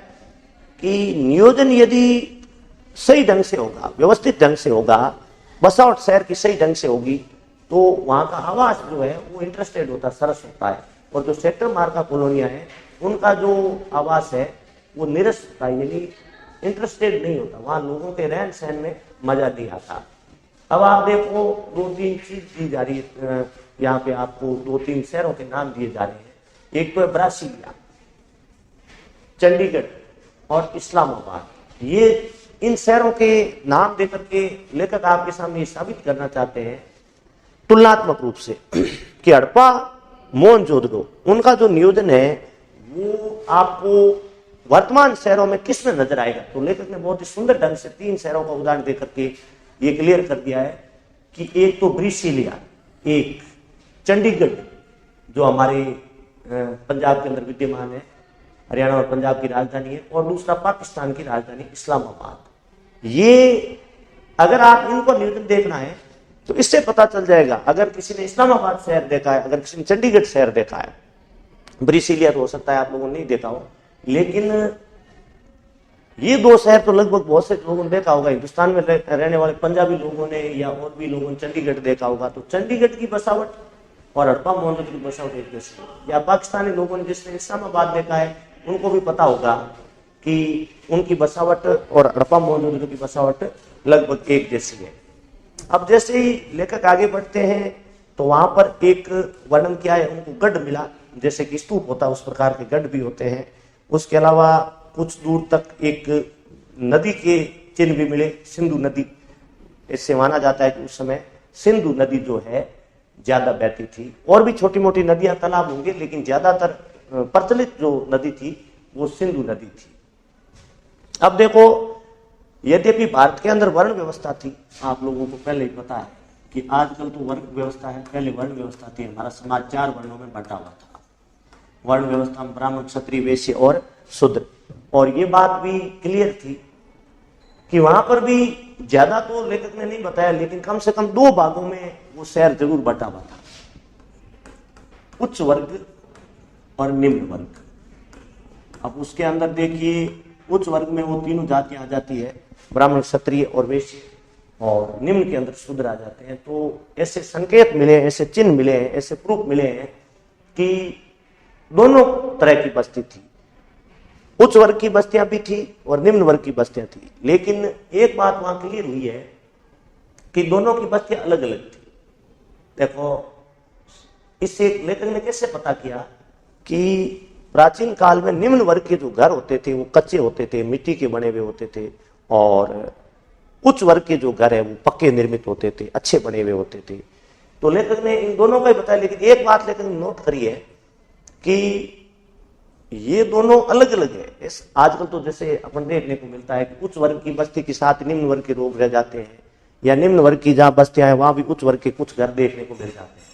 कि नियोजन यदि सही ढंग से होगा, व्यवस्थित ढंग से होगा, बसावट शहर की सही ढंग से होगी, तो वहां का आवास जो है वो इंटरेस्टेड होता, सरस होता है। और जो सेक्टर मार्का कॉलोनियां है, उनका जो आवास है वो निरस होता है, यानी इंटरेस्टेड नहीं होता, वहां लोगों के रहन सहन में मजा नहीं आता। अब आप देखो 2-3 चीज दी जा रही है यहाँ पे, आपको 2-3 शहरों के नाम दिए जा रहे हैं। एक तो है ब्रासीलिया, चंडीगढ़ और इस्लामाबाद। ये इन शहरों के नाम देकर के लेखक आपके सामने ये साबित करना चाहते हैं तुलनात्मक रूप से कि हड़प्पा मोहनजोदड़ो उनका जो नियोजन है वो आपको वर्तमान शहरों में किस में नजर आएगा। तो लेखक ने बहुत ही सुंदर ढंग से 3 शहरों का उदाहरण देकर के ये क्लियर कर दिया है कि एक तो ब्रासीलिया, एक चंडीगढ़ जो हमारे पंजाब के अंदर विद्यमान है, हरियाणा और पंजाब की राजधानी है, और दूसरा पाकिस्तान की राजधानी इस्लामाबाद। ये अगर आप इनको नियोजन देखना है तो इससे पता चल जाएगा। अगर किसी ने इस्लामाबाद शहर देखा है, अगर किसी ने चंडीगढ़ शहर देखा है, ब्रासीलिया तो हो सकता है आप लोगों ने नहीं देखा हो, लेकिन ये 2 शहर तो लगभग बहुत से लोगों ने देखा होगा। हिंदुस्तान में रहने वाले पंजाबी लोगों ने या और भी लोगों ने चंडीगढ़ देखा होगा। तो चंडीगढ़ की बसावट और हड़प्पा मोहनजोदड़ो की बसावट एक जैसी है। या पाकिस्तानी लोगों ने जिसने इस्लामाबाद देखा है उनको भी पता होगा कि उनकी बसावट और हड़प्पा मोहनजोदड़ो की बसावट लगभग एक जैसी है। अब जैसे ही लेखक आगे बढ़ते हैं तो वहां पर एक वर्णन किया है, उनको गढ़ मिला, जैसे कि स्तूप होता है उस प्रकार के गढ़ भी होते हैं। उसके अलावा कुछ दूर तक एक नदी के चिन्ह भी मिले, सिंधु नदी। इससे माना जाता है कि उस समय सिंधु नदी जो है ज्यादा बहती थी। और भी छोटी मोटी नदियां तालाब होंगे, लेकिन ज्यादातर प्रचलित जो नदी थी वो सिंधु नदी थी। अब देखो, यद्यपि भारत के अंदर वर्ण व्यवस्था थी, आप लोगों को पहले ही पता है कि आजकल तो वर्ग व्यवस्था है, पहले वर्ण व्यवस्था थी। हमारा समाज 4 वर्णों में बंटा हुआ था। वर्ण व्यवस्था में ब्राह्मण, क्षत्रिय, वैश्य और शूद्र। और ये बात भी क्लियर थी कि वहां पर भी ज्यादा तो लेखक ने नहीं बताया, लेकिन कम से कम 2 भागों में वो शहर जरूर बटा हुआ था, उच्च वर्ग और निम्न वर्ग। अब उसके अंदर देखिए, उच्च वर्ग में वो तीनों जातियां आ जाती है, ब्राह्मण, क्षत्रिय और वैश्य, और निम्न के अंदर शूद्र आ जाते हैं। तो ऐसे संकेत मिले, ऐसे चिन्ह मिले हैं, ऐसे प्रूफ मिले हैं कि दोनों तरह की बस्ती थी। उच्च वर्ग की बस्तियां भी थी और निम्न वर्ग की बस्तियां थी। लेकिन एक बात वहां क्लियर हुई है कि दोनों की बस्तियां अलग अलग थी। देखो, इससे लेखक ने कैसे पता किया कि प्राचीन काल में निम्न वर्ग के जो घर होते थे वो कच्चे होते थे, मिट्टी के बने हुए होते थे, और उच्च वर्ग के जो घर है वो पक्के निर्मित होते थे, अच्छे बने हुए होते थे। तो लेखक ने इन दोनों का ही बताया। लेकिन एक बात लेखक ने नोट करी है कि ये दोनों अलग अलग है। आजकल तो जैसे अपन देखने को मिलता है कि उच्च वर्ग की बस्ती के साथ निम्न वर्ग के लोग रह जाते हैं, या निम्न वर्ग की जहां बस्तियां हैं वहां भी उच्च वर्ग के कुछ घर देखने को मिल जाते हैं।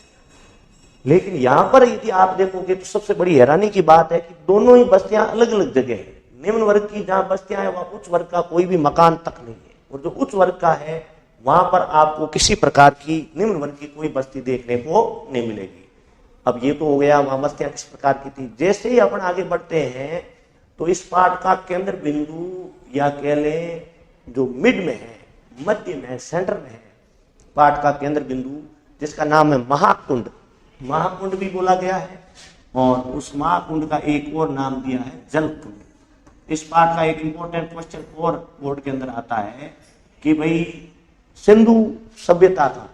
लेकिन यहां पर यदि आप देखोगे तो सबसे बड़ी हैरानी की बात है कि दोनों ही बस्तियां अलग अलग जगह है। निम्न वर्ग की जहां बस्तियां हैं वहां उच्च वर्ग का कोई भी मकान तक नहीं है, और जो उच्च वर्ग का है वहां पर आपको किसी प्रकार की निम्न वर्ग की कोई बस्ती देखने को नहीं मिलेगी। अब ये तो हो गया वहां बस्तियां किस प्रकार की थी। जैसे ही अपन आगे बढ़ते हैं तो इस पाठ का केंद्र बिंदु, या कह लें जो मिड में है, मध्य में है, सेंटर में है, पाठ का केंद्र बिंदु, जिसका नाम है महाकुंड। महाकुंड भी बोला गया है, और उस महाकुंड का एक और नाम दिया है जलकुंड। इस पाठ का एक इंपॉर्टेंट क्वेश्चन और बोर्ड के अंदर आता है कि भाई सिंधु सभ्यता था।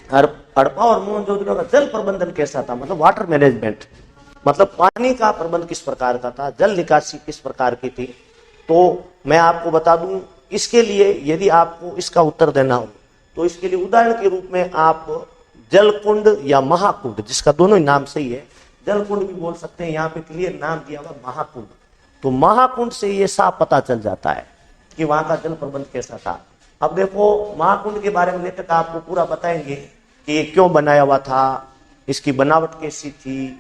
हड़प्पा और मोहनजोदड़ो का जल प्रबंधन कैसा था, मतलब वाटर मैनेजमेंट, मतलब पानी का प्रबंध किस प्रकार का था, जल निकासी किस प्रकार की थी। तो मैं आपको बता दूं, इसके लिए यदि आपको इसका उत्तर देना हो तो इसके लिए उदाहरण के रूप में आप जलकुंड या महाकुंड, जिसका दोनों ही नाम सही है, जलकुंड भी बोल सकते हैं, यहाँ पे क्लियर नाम दिया हुआ महाकुंड। तो महाकुंड से ये साफ पता चल जाता है कि वहां का जल प्रबंध कैसा था। अब देखो, महाकुंड के बारे में लेकर आपको पूरा बताएंगे कि ये क्यों बनाया हुआ था, इसकी बनावट कैसी थी,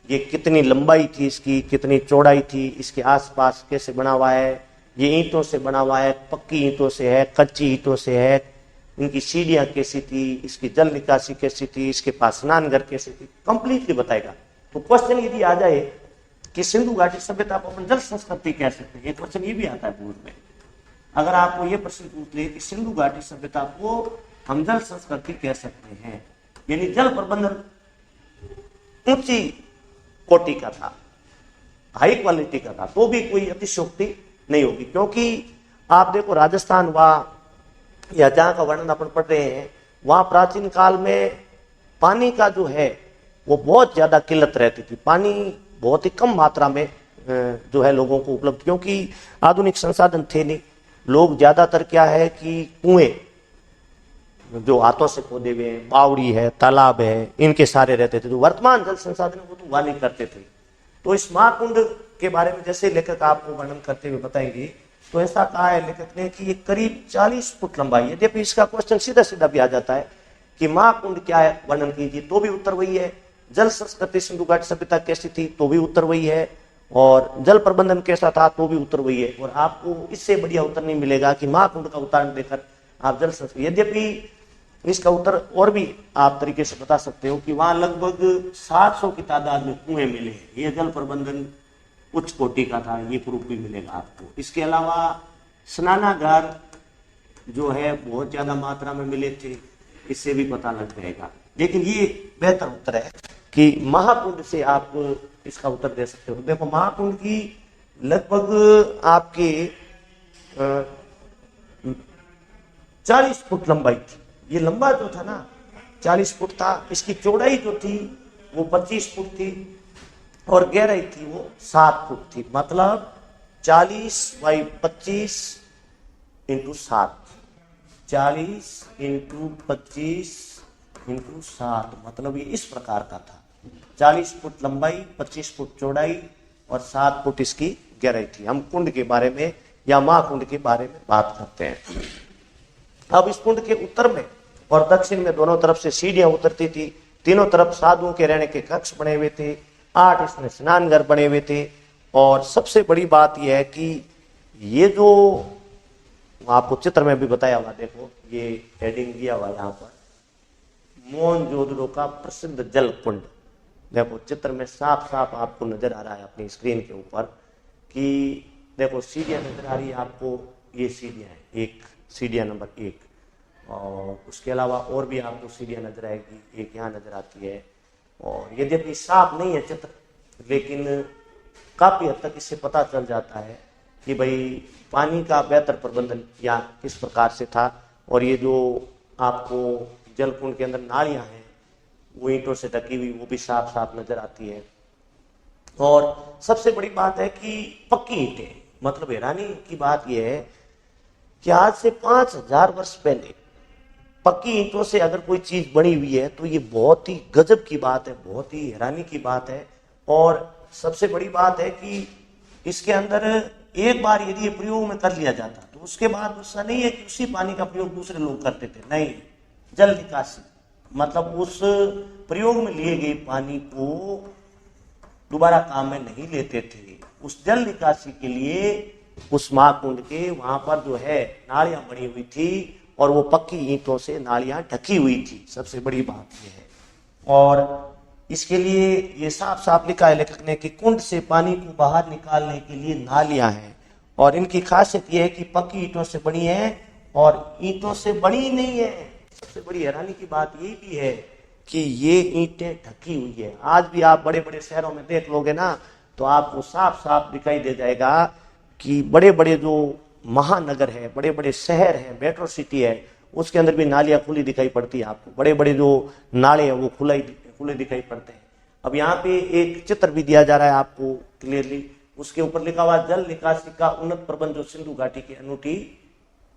ये कितनी लंबाई थी इसकी, कितनी चौड़ाई थी, इसके आसपास कैसे बना हुआ है, ये ईंटों से बना हुआ है, पक्की ईंटों से है, कच्ची ईंटों से है, इनकी सीढ़ियां कैसी थी, इसकी जल निकासी कैसी थी, इसके पास स्नान घर कैसी थी, कंप्लीटली बताएगा। तो क्वेश्चन यदि आ जाए कि सिंधु घाटी सभ्यता को अपन जल संस्कृति कह सकते हैं, ये क्वेश्चन ये भी आता है पूर्व में। अगर आपको ये प्रश्न पूछ ले कि सिंधु घाटी सभ्यता को हम जल संस्कृति कह सकते हैं, यानी जल प्रबंधन ऊंची कोटि का था, हाई क्वालिटी का था, तो भी कोई अतिशयोक्ति नहीं होगी। क्योंकि आप देखो, राजस्थान या जहां का वर्णन अपन पढ़ रहे हैं, वहां प्राचीन काल में पानी का जो है वो बहुत ज्यादा किल्लत रहती थी। पानी बहुत ही कम मात्रा में जो है लोगों को उपलब्ध, क्योंकि आधुनिक संसाधन थे नहीं। लोग ज्यादातर क्या है कि कुएं जो हाथों से खोदे हुए हैं, बावड़ी है, तालाब है, इनके सारे रहते थे। तो वर्तमान जल संसाधन वो तो वह नहीं करते थे। तो इस महाकुंड के बारे में जैसे लेखक आपको वर्णन करते हुए बताएंगे, तो ऐसा कहा है लेखक ने कि ये करीब 40 फुट लंबाई है। यद्यपि इसका क्वेश्चन सीधा सीधा भी आ जाता है कि महाकुंड क्या है, वर्णन कीजिए, तो भी उत्तर वही है। जल संस्कृति सिंधु घाटी सभ्यता कैसी थी, तो भी उत्तर वही है। और जल प्रबंधन कैसा था, तो भी उत्तर वही है। और आपको इससे बढ़िया उत्तर नहीं मिलेगा कि महाकुंड का उदाहरण देकर आप जल संस्कृति, यद्यपि इसका उत्तर और भी आप तरीके से बता सकते हो कि वहां लगभग 700 की तादाद में कुएं मिले। ये जल प्रबंधन उच्च कोटि का था, ये प्रूफ भी मिलेगा आपको। इसके अलावा स्नानागार जो है बहुत ज्यादा मात्रा में मिले थे, इससे भी पता लग जाएगा। लेकिन ये बेहतर उत्तर है कि महाकुंड से आप इसका उत्तर दे सकते हो। देखो, महाकुंड की लगभग आपके 40 फुट लंबाई थी। ये लंबा जो था ना 40 फुट था, इसकी चौड़ाई जो थी वो 25 फुट थी और गहराई थी वो 7 फुट थी। मतलब 40 बाई 25 इंटू 7, 40 इंटू 25 इंटू 7, मतलब ये इस प्रकार का था। 40 फुट लंबाई, 25 फुट चौड़ाई और 7 फुट इसकी गहराई थी। हम कुंड के बारे में या महाकुंड के बारे में बात करते हैं। अब इस कुंड के उत्तर में और दक्षिण में दोनों तरफ से सीढ़ियां उतरती थी। तीनों तरफ साधुओं के रहने के कक्ष बने हुए थे, 8 इसमें स्नान घर बने हुए थे। और सबसे बड़ी बात यह है कि ये जो आपको चित्र में भी बताया हुआ, देखो ये हेडिंग दिया हुआ यहाँ पर, मोहनजोदड़ो का प्रसिद्ध जल कुंड। देखो चित्र में साफ साफ आपको नजर आ रहा है अपनी स्क्रीन के ऊपर कि देखो सीढ़ियां नजर आ रही है आपको, ये सीढ़ियां हैं, एक सीढ़ियां नंबर 1, और उसके अलावा और भी आपको सीढ़ियां नजर आएगी, एक यहाँ नजर आती है। और यद्यपि साफ नहीं है चित्र, लेकिन काफी हद तक इससे पता चल जाता है कि भाई पानी का बेहतर प्रबंधन या किस प्रकार से था। और ये जो आपको जलकुंड के अंदर नालियां हैं वो ईंटों से ढकी हुई, वो भी साफ साफ नजर आती है। और सबसे बड़ी बात है कि पक्की ईंटें, मतलब हैरानी की बात यह है कि आज से 5000 वर्ष पहले पक्की ईंटों से अगर कोई चीज बनी हुई है तो ये बहुत ही गजब की बात है, बहुत ही हैरानी की बात है। और सबसे बड़ी बात है कि इसके अंदर एक बार यदि ये प्रयोग में कर लिया जाता तो उसके बाद ऐसा नहीं है कि उसी पानी का प्रयोग दूसरे लोग करते थे, नहीं, जल निकासी, मतलब उस प्रयोग में लिए गए पानी को दोबारा काम में नहीं लेते थे। उस जल निकासी के लिए उस महाकुंड के वहां पर जो है नालियां बनी हुई थी और वो पक्की ईंटों से नालियां ढकी हुई थी। सबसे बड़ी बात यह है। और इसके लिए ये साफ साफ लिखा है लेखक ने कि कुंड से पानी को बाहर निकालने के लिए नालियां हैं और इनकी खासियत यह है कि पक्की ईंटों से बनी है और ईंटों से बनी नहीं है। सबसे बड़ी हैरानी की बात ये भी है कि ये ईंटें ढकी हुई है। आज भी आप बड़े बड़े शहरों में देख लोगे ना तो आपको साफ साफ दिखाई दे जाएगा कि बड़े बड़े जो महानगर है, बड़े बड़े शहर है, मेट्रो सिटी है, उसके अंदर भी नालियां खुली दिखाई पड़ती है आपको, बड़े बड़े जो नाले हैं वो खुले दिखाई पड़ते हैं। अब यहाँ पे एक चित्र भी दिया जा रहा है आपको क्लियरली, उसके ऊपर लिखा हुआ जल निकासी का उन्नत प्रबंध जो सिंधु घाटी की अनूठी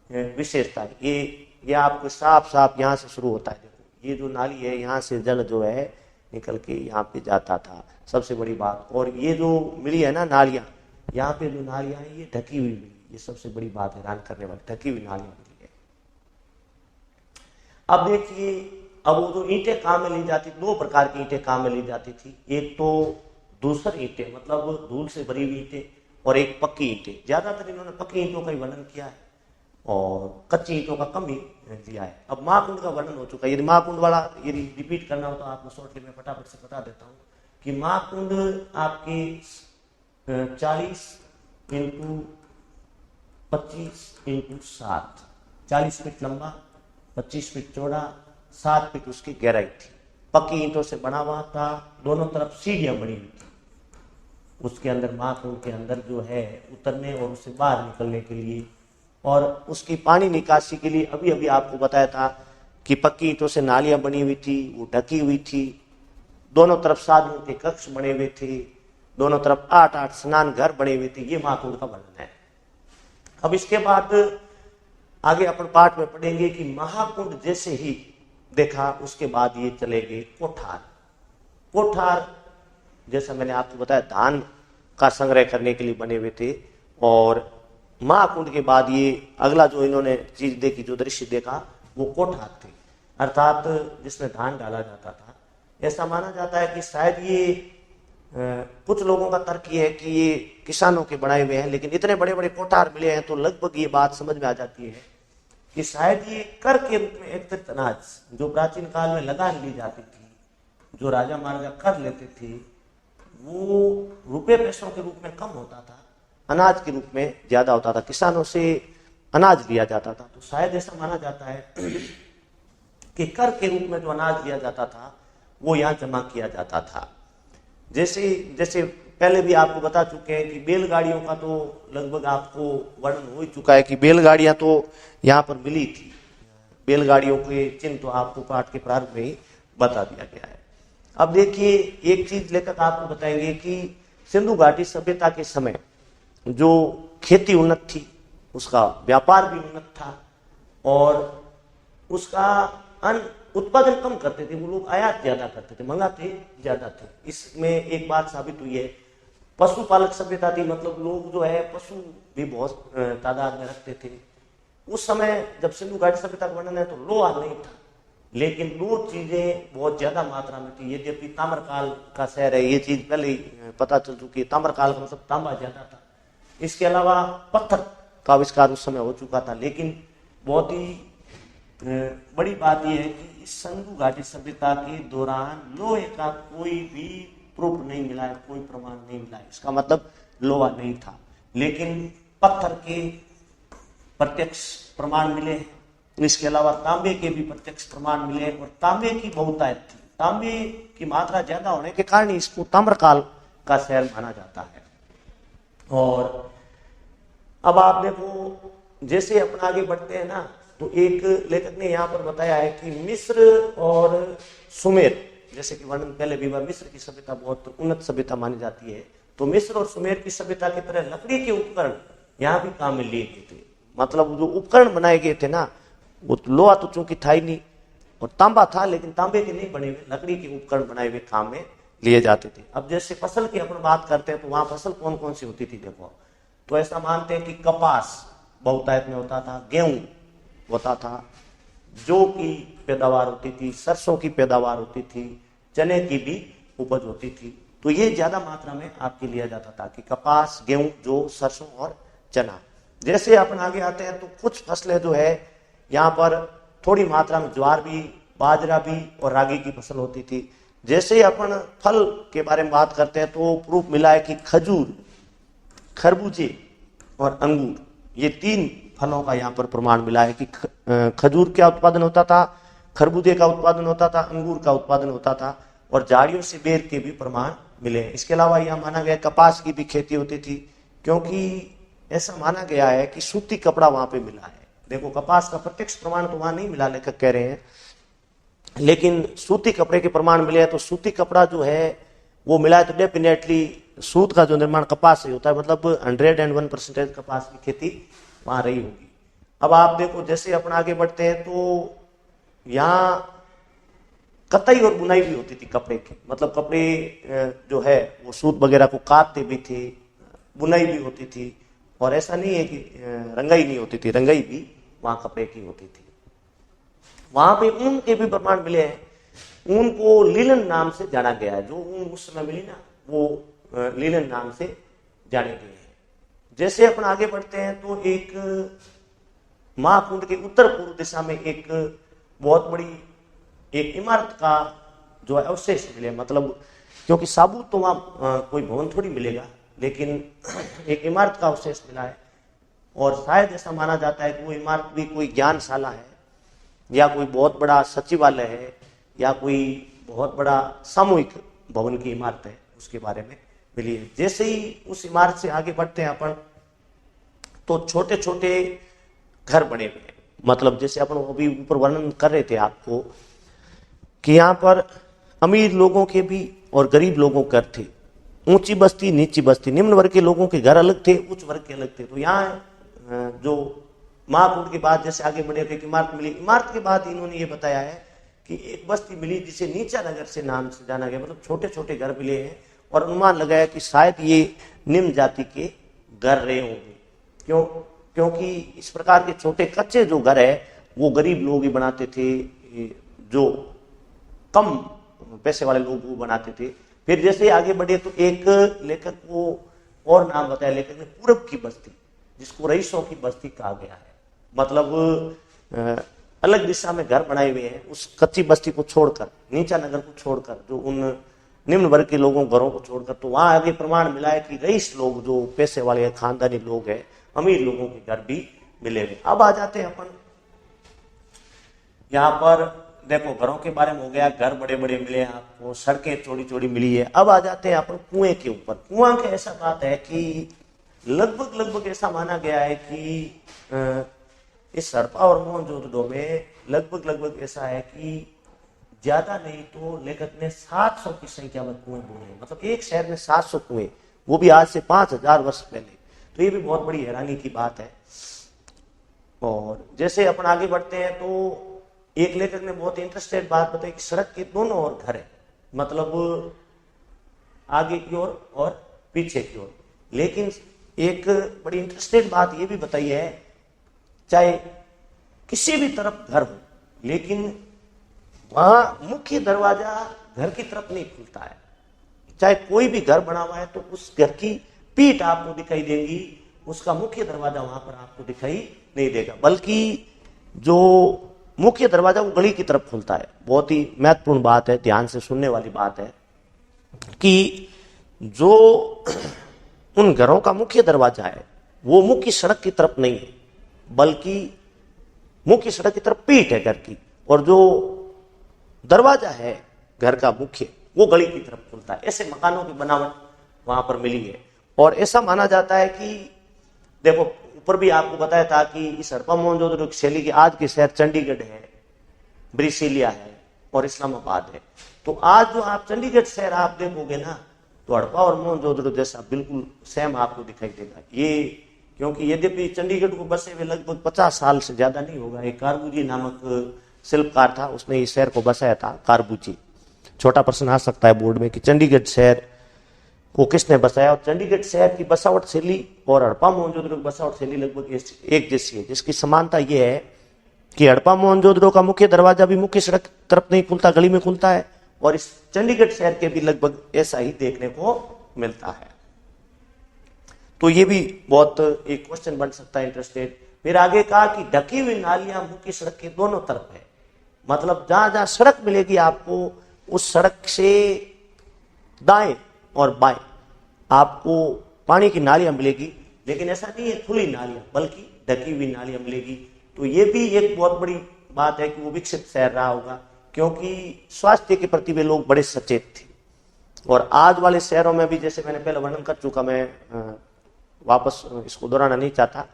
विशेषता है। ये आपको साफ साफ यहाँ से शुरू होता है। देखो ये जो नाली है यहाँ से जल जो है निकल के यहाँ पे जाता था, सबसे बड़ी बात। और ये जो मिली है ना नालियां, यहाँ पे जो नालियां है ये ढकी हुई मिली, ये सबसे बड़ी बात हैरान करने वाली, ढकी हुई नालियां मिली है। अब देखिए, अब वो जो ईंटें काम में ली जाती, दो प्रकार की ईंटें काम में ली जाती थी। एक तो दूसर ईंटें, मतलब धूल से भरी हुई ईंटें, और एक पक्की ईंटें। ज्यादातर इन्होंने पक्की ईंटों का ही वर्णन किया है और कच्ची ईंटों का कम ही दिया है। अब महाकुंड का वर्णन हो चुका है। यदि महाकुंड वाला यदि रिपीट करना हो तो आपको शॉर्टली में फटाफट से बता देता हूँ कि महाकुंड आपके 40 इंटू 25 इंटू 7, 40 फीट लंबा, 25 फीट चौड़ा, 7 फीट उसकी गहराई थी। पक्की ईंटों से बना हुआ था, दोनों तरफ सीढ़ियां बनी हुई थी। उसके अंदर महाकुंड के अंदर जो है उतरने और उससे बाहर निकलने के लिए, और उसकी पानी निकासी के लिए अभी अभी आपको बताया था कि पक्की ईंटों से नालियां बनी हुई थी, वो ढकी हुई थी, दोनों तरफ साधुओं के कक्ष बने हुए थे, दोनों तरफ 8-8 स्नान घर बने हुए थे। ये महाकुंड का वर्णन है। अब इसके बाद आगे अपन पाठ में पढ़ेंगे कि महाकुंड जैसे ही देखा उसके बाद ये चले गए कोठार। कोठार जैसा मैंने आपको बताया धान का संग्रह करने के लिए बने हुए थे, और महाकुंड के बाद ये अगला जो इन्होंने चीज देखी, जो दृश्य देखा, वो कोठार थे, अर्थात जिसमें धान डाला जाता था। ऐसा माना जाता है कि शायद ये कुछ लोगों का तर्क ये है कि ये किसानों के बनाए हुए हैं, लेकिन इतने बड़े बड़े कोठार मिले हैं तो लगभग ये बात समझ में आ जाती है कि शायद ये कर के रूप में एकत्रित अनाज जो प्राचीन काल में लगान ली जाती थी, जो राजा महाराजा कर लेते थे, वो रुपए पैसों के रूप में कम होता था, अनाज के रूप में ज्यादा होता था। किसानों से अनाज लिया जाता था, तो शायद ऐसा माना जाता है कि कर के रूप में जो अनाज लिया जाता था वो यहाँ जमा किया जाता था। जैसे पहले भी आपको बता चुके हैं कि बैलगाड़ियों का तो लगभग आपको वर्णन हो ही चुका है कि बैलगाड़ियां तो यहाँ पर मिली थी। बैलगाड़ियों के चिन्ह तो आपको पाठ के प्रारंभ में ही बता दिया गया है। अब देखिए, एक चीज लेखक आपको बताएंगे कि सिंधु घाटी सभ्यता के समय जो खेती उन्नत थी, उसका व्यापार भी उन्नत था, और उसका अन्न उत्पादन कम करते थे। वो लोग आयात ज्यादा करते थे, मंगाते ज्यादा थे। इसमें एक बात साबित हुई है, पशुपालक सभ्यता थी, मतलब लोग जो है पशु भी बहुत तादाद में रखते थे। उस समय जब सिंधु घाटी सभ्यता का वर्णन है तो लोहा नहीं था, लेकिन दो चीजें बहुत ज्यादा मात्रा में थी। यद्यपि ताम्रकाल का शहर है, ये चीज पहले ही पता चल चुकी है, ताम्रकाल का मतलब तांबा ज्यादा था। इसके अलावा पत्थर का आविष्कार उस समय हो चुका था, लेकिन बहुत ही बड़ी बात यह है कि इस सिंधु घाटी सभ्यता के दौरान लोहे का कोई भी प्रूफ नहीं मिला है, कोई प्रमाण नहीं मिला है। इसका मतलब लोहा नहीं था, लेकिन पत्थर के प्रत्यक्ष प्रमाण मिले हैं। इसके अलावा तांबे के भी प्रत्यक्ष प्रमाण मिले, और तांबे की बहुतायत थी। तांबे की मात्रा ज्यादा होने के कारण इसको ताम्रकाल का शहर माना जाता है। और अब आप देखो, जैसे अपन आगे बढ़ते हैं ना, तो एक लेखक ने यहाँ पर बताया है कि मिस्र और सुमेर, जैसे कि वर्णन पहले भी हुआ, मिस्र की सभ्यता बहुत उन्नत सभ्यता मानी जाती है। तो मिस्र और सुमेर की सभ्यता की तरह लकड़ी के उपकरण यहाँ भी काम में लिए गए थे। मतलब जो उपकरण बनाए गए थे ना, वो लोहा तो चूंकि था ही नहीं, और तांबा था, लेकिन तांबे के नहीं बने हुए लकड़ी के उपकरण बनाए हुए काम में लिए जाते थे। अब जैसे फसल की अपन बात करते हैं तो वहां फसल कौन कौन सी होती थी, देखो तो ऐसा मानते हैं कि कपास बहुतायत में होता था, गेहूं होता था, जौ की पैदावार होती थी, सरसों की पैदावार होती थी, चने की भी उपज होती थी। तो ये ज्यादा मात्रा में आपके लिया जाता था कि कपास, गेहूं, जौ, सरसों और चना। जैसे अपन आगे आते हैं तो कुछ फसलें जो है यहाँ पर थोड़ी मात्रा में ज्वार भी, बाजरा भी और रागी की फसल होती थी। जैसे अपन फल के बारे में बात करते हैं तो प्रूफ मिला है कि खजूर, खरबूजे और अंगूर, ये 3 फलों का यहाँ पर प्रमाण मिला है कि खजूर का उत्पादन होता था, खरबूजे का उत्पादन होता था, अंगूर का उत्पादन होता था, और झाड़ियों से बेर के भी प्रमाण मिले। इसके अलावा यह माना गया कपास की भी खेती होती थी, क्योंकि ऐसा माना गया है कि सूती कपड़ा वहां पे मिला है। देखो कपास का प्रत्यक्ष प्रमाण तो वहां नहीं मिला, लेखक कह रहे हैं, लेकिन सूती कपड़े के प्रमाण मिले हैं। तो सूती कपड़ा जो है वो मिला है तो डेफिनेटली सूत का जो निर्माण कपास से होता है, मतलब 101% कपास की खेती वहां रही होगी। अब आप देखो जैसे अपन आगे बढ़ते हैं तो यहाँ कताई और बुनाई भी होती थी कपड़े की, मतलब कपड़े जो है वो सूत वगैरह को काटते भी थे, बुनाई भी होती थी, और ऐसा नहीं है कि रंगाई नहीं होती थी, रंगाई भी वहां कपड़े की होती थी। वहां पे ऊन के भी प्रमाण मिले हैं। ऊन को लिनन नाम से जाना गया है, जो ऊन उस समय मिली ना वो लिनन नाम से जाने गए हैं। जैसे अपन आगे बढ़ते हैं तो एक महाकुंड के उत्तर पूर्व दिशा में एक बहुत बड़ी एक इमारत का जो है अवशेष मिले, मतलब क्योंकि साबुत तो वहां कोई भवन थोड़ी मिलेगा, लेकिन एक इमारत का अवशेष मिला है, और शायद ऐसा माना जाता है कि वो इमारत भी कोई ज्ञानशाला है, या कोई बहुत बड़ा सचिवालय है, या कोई बहुत बड़ा सामूहिक भवन की इमारत है, उसके बारे में मिली है। जैसे ही उस इमारत से आगे बढ़ते हैं अपन तो छोटे छोटे घर बने हुए हैं, मतलब जैसे अपन अभी ऊपर वर्णन कर रहे थे आपको कि यहाँ पर अमीर लोगों के भी और गरीब लोगों के घर थे, ऊंची बस्ती नीची बस्ती, निम्न वर्ग के लोगों के घर अलग थे, उच्च वर्ग के अलग थे। तो यहाँ जो महाकुंड के बाद जैसे आगे बढ़े तो एक इमारत मिली, इमारत के बाद इन्होंने ये बताया है कि एक बस्ती मिली जिसे नीचा नगर से नाम से जाना गया, मतलब छोटे छोटे घर मिले हैं, और अनुमान लगाया कि शायद ये निम्न जाति के घर रहे होंगे। क्योंकि इस प्रकार के छोटे कच्चे जो घर है वो गरीब लोग ही बनाते थे, जो कम पैसे वाले लोग वो बनाते थे। फिर जैसे आगे बढ़े तो एक लेखक को और नाम बताया लेखक ने, पूरब की बस्ती, जिसको रईसों की बस्ती कहा गया है, मतलब अलग दिशा में घर बनाए हुए हैं उस कच्ची बस्ती को छोड़कर, नीचा नगर को छोड़कर, जो उन निम्न वर्ग के लोगों घरों को छोड़कर। तो वहां आगे प्रमाण मिला है कि रईस लोग जो पैसे वाले खानदानी लोग हैं, अमीर लोगों के घर भी मिले हुए। अब आ जाते हैं अपन यहाँ पर, देखो घरों के बारे में हो गया, घर बड़े बड़े मिले हैं आपको, सड़कें चौड़ी चौड़ी मिली है। अब आ जाते हैं अपन कुएं के ऊपर। कुआं के ऐसा बात है कि लगभग ऐसा माना गया है कि इस हड़प्पा और मोहनजोदड़ो में लगभग ऐसा है कि ज्यादा नहीं तो लेखक ने 700 की संख्या में कुएं बोले, मतलब एक शहर में 700 कुएं, वो भी आज से 5000 वर्ष पहले। तो ये भी बहुत बड़ी हैरानी की बात है। और जैसे अपन आगे बढ़ते हैं तो एक लेखक ने बहुत इंटरेस्टेड बात बताई कि सड़क के दोनों ओर घर है, मतलब आगे की ओर और पीछे की ओर। लेकिन एक बड़ी इंटरेस्टेड बात ये भी बताई है, चाहे किसी भी तरफ घर हो, लेकिन वहां मुख्य दरवाजा घर की तरफ नहीं खुलता है। चाहे कोई भी घर बना हुआ है तो उस घर की पीठ आपको दिखाई देगी, उसका मुख्य दरवाजा वहां पर आपको दिखाई नहीं देगा, बल्कि जो मुख्य दरवाजा वो गली की तरफ खुलता है। बहुत ही महत्वपूर्ण बात है, ध्यान से सुनने वाली बात है कि जो उन घरों का मुख्य दरवाजा है वो मुख्य सड़क की तरफ नहीं है, बल्कि मुख्य सड़क की तरफ पीठ है घर की, और जो दरवाजा है घर का मुख्य वो गली की तरफ खुलता है। ऐसे मकानों की बनावट वहां पर मिली है। और ऐसा माना जाता है कि देखो ऊपर भी आपको बताया था कि इस हड़प्पा मोहनजोदड़ो की शैली के आज के शहर चंडीगढ़ है, ब्रिसीलिया है और इस्लामाबाद है। तो आज जो आप चंडीगढ़ शहर आप देखोगे ना, तो हड़प्पा और मोहनजोदड़ो जैसा बिल्कुल सेम आपको दिखाई देगा। ये क्योंकि यद्यपि चंडीगढ़ को बसे हुए लगभग 50 साल से ज्यादा नहीं होगा। एक कारबूजी नामक शिल्पकार था, उसने इस शहर को बसाया था, कारबूजी। छोटा प्रश्न आ सकता है बोर्ड में कि चंडीगढ़ शहर को किसने बसाया, और चंडीगढ़ शहर की बसावट शैली और हड़प्पा मोहनजोदड़ो की बसावट शैली लगभग एक जैसी है, जिसकी समानता यह है कि हड़प्पा मोहनजोदड़ो का मुख्य दरवाजा भी मुख्य सड़क तरफ नहीं खुलता, गली में खुलता है, और इस चंडीगढ़ शहर के भी लगभग ऐसा ही देखने को मिलता है। तो ये भी बहुत एक क्वेश्चन बन सकता है इंटरेस्टेड। फिर आगे कहा कि ढकी हुई नालियां मुख्य सड़क के दोनों तरफ है, मतलब जहां जहां सड़क मिलेगी आपको उस सड़क से दाएं और बाएं आपको पानी की नालियां मिलेगी, लेकिन ऐसा नहीं है खुली नालियां, बल्कि ढकी हुई नालियां मिलेगी। तो ये भी एक बहुत बड़ी बात है कि वो विकसित शहर रहा होगा, क्योंकि स्वास्थ्य के प्रति वे लोग बड़े सचेत थे। और आज वाले शहरों में भी, जैसे मैंने पहले वर्णन कर चुका, मैं वापस इसको दोहराना नहीं चाहता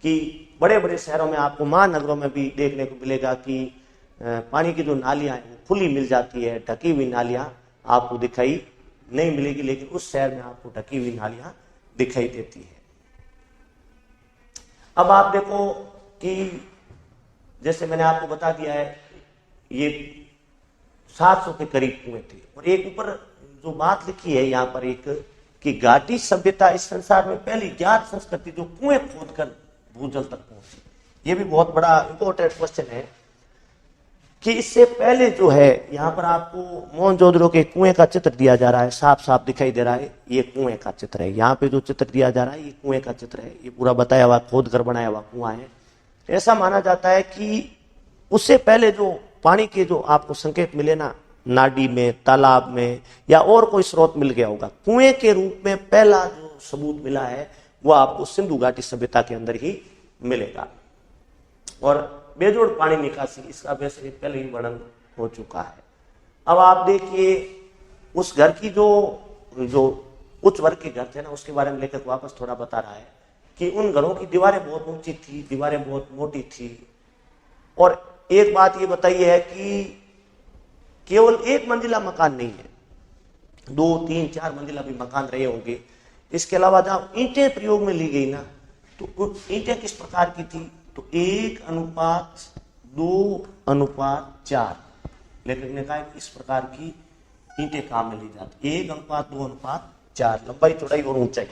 कि बड़े बड़े शहरों में, आपको महानगरों में भी देखने को मिलेगा कि पानी की जो नालियां हैं वो खुली मिल जाती है, ढकी हुई नालियां आपको दिखाई नहीं मिलेगी, लेकिन उस शहर में आपको ढकी हुई नालियां दिखाई देती है। अब आप देखो कि जैसे मैंने आपको बता दिया है, ये 700 के करीब कुएं थे, और एक ऊपर जो बात लिखी है यहाँ पर एक, कि घाटी सभ्यता इस संसार में पहली ज्ञात संस्कृति जो कुएं खोदकर भूजल तक पहुंची। ये भी बहुत बड़ा इंपॉर्टेंट क्वेश्चन है कि इससे पहले जो है, यहाँ पर आपको मोहनजोदड़ो के कुएं का चित्र दिया जा रहा है, साफ साफ दिखाई दे रहा है, ये कुएं का चित्र है। यहाँ पे जो चित्र दिया जा रहा है ये कुएं का चित्र है, ये पूरा बताया हुआ खोद कर बनाया हुआ कुआं है। ऐसा माना जाता है कि उससे पहले जो पानी के जो आपको संकेत मिले ना, नाडी में, तालाब में, या और कोई स्रोत मिल गया होगा, कुएं के रूप में पहला जो सबूत मिला है वो आपको सिंधु घाटी सभ्यता के अंदर ही मिलेगा। और बेजोड़ पानी निकासी, इसका वैसे पहले ही वर्णन हो चुका है। अब आप देखिए उस घर की जो उच्च वर्ग के घर थे ना, उसके बारे में लेखक वापस थोड़ा बता रहा है कि उन घरों की दीवारें बहुत ऊंची थी, दीवारें बहुत मोटी थी, और एक बात ये बताई है कि केवल एक मंजिला मकान नहीं है, 2, 3, 4 मंजिला भी मकान रहे होंगे। इसके अलावा जहां ईंटें प्रयोग में ली गई ना, तो ईंटें किस प्रकार की थी, तो 1:2:4 लेखक ने कहा इस प्रकार की ईंटें काम में ली जाती, 1:2:4 लंबाई, चौड़ाई और ऊंचाई।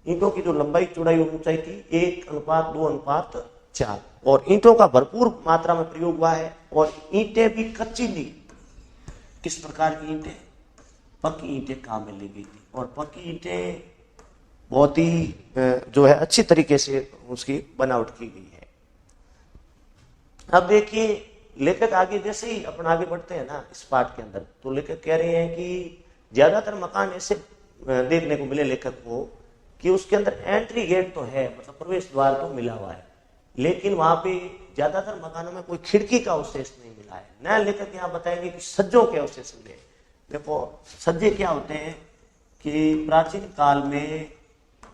ईंटों की जो लंबाई, चौड़ाई और ऊंचाई थी 1:2:4, और ईंटों का भरपूर मात्रा में प्रयोग हुआ है। और ईंटें भी कच्ची ली, किस प्रकार की ईंटें, पक्की ईंटें काम में ली गई थी, और पक्की ईंटें बहुत ही जो है अच्छी तरीके से उसकी बनावट की गई है। अब देखिए लेखक आगे, जैसे ही अपन आगे बढ़ते हैं ना इस पाठ के अंदर, तो लेखक कह रहे हैं कि ज्यादातर मकान ऐसे देखने को मिले लेखक को कि उसके अंदर एंट्री गेट तो है, मतलब प्रवेश द्वार तो मिला हुआ है, लेकिन वहां पे ज्यादातर मकानों में कोई खिड़की का अवशेष नहीं मिला है। नया लेखक यहाँ बताएंगे कि सज्जों के अवशेष मिले। देखो सज्जे क्या होते हैं कि प्राचीन काल में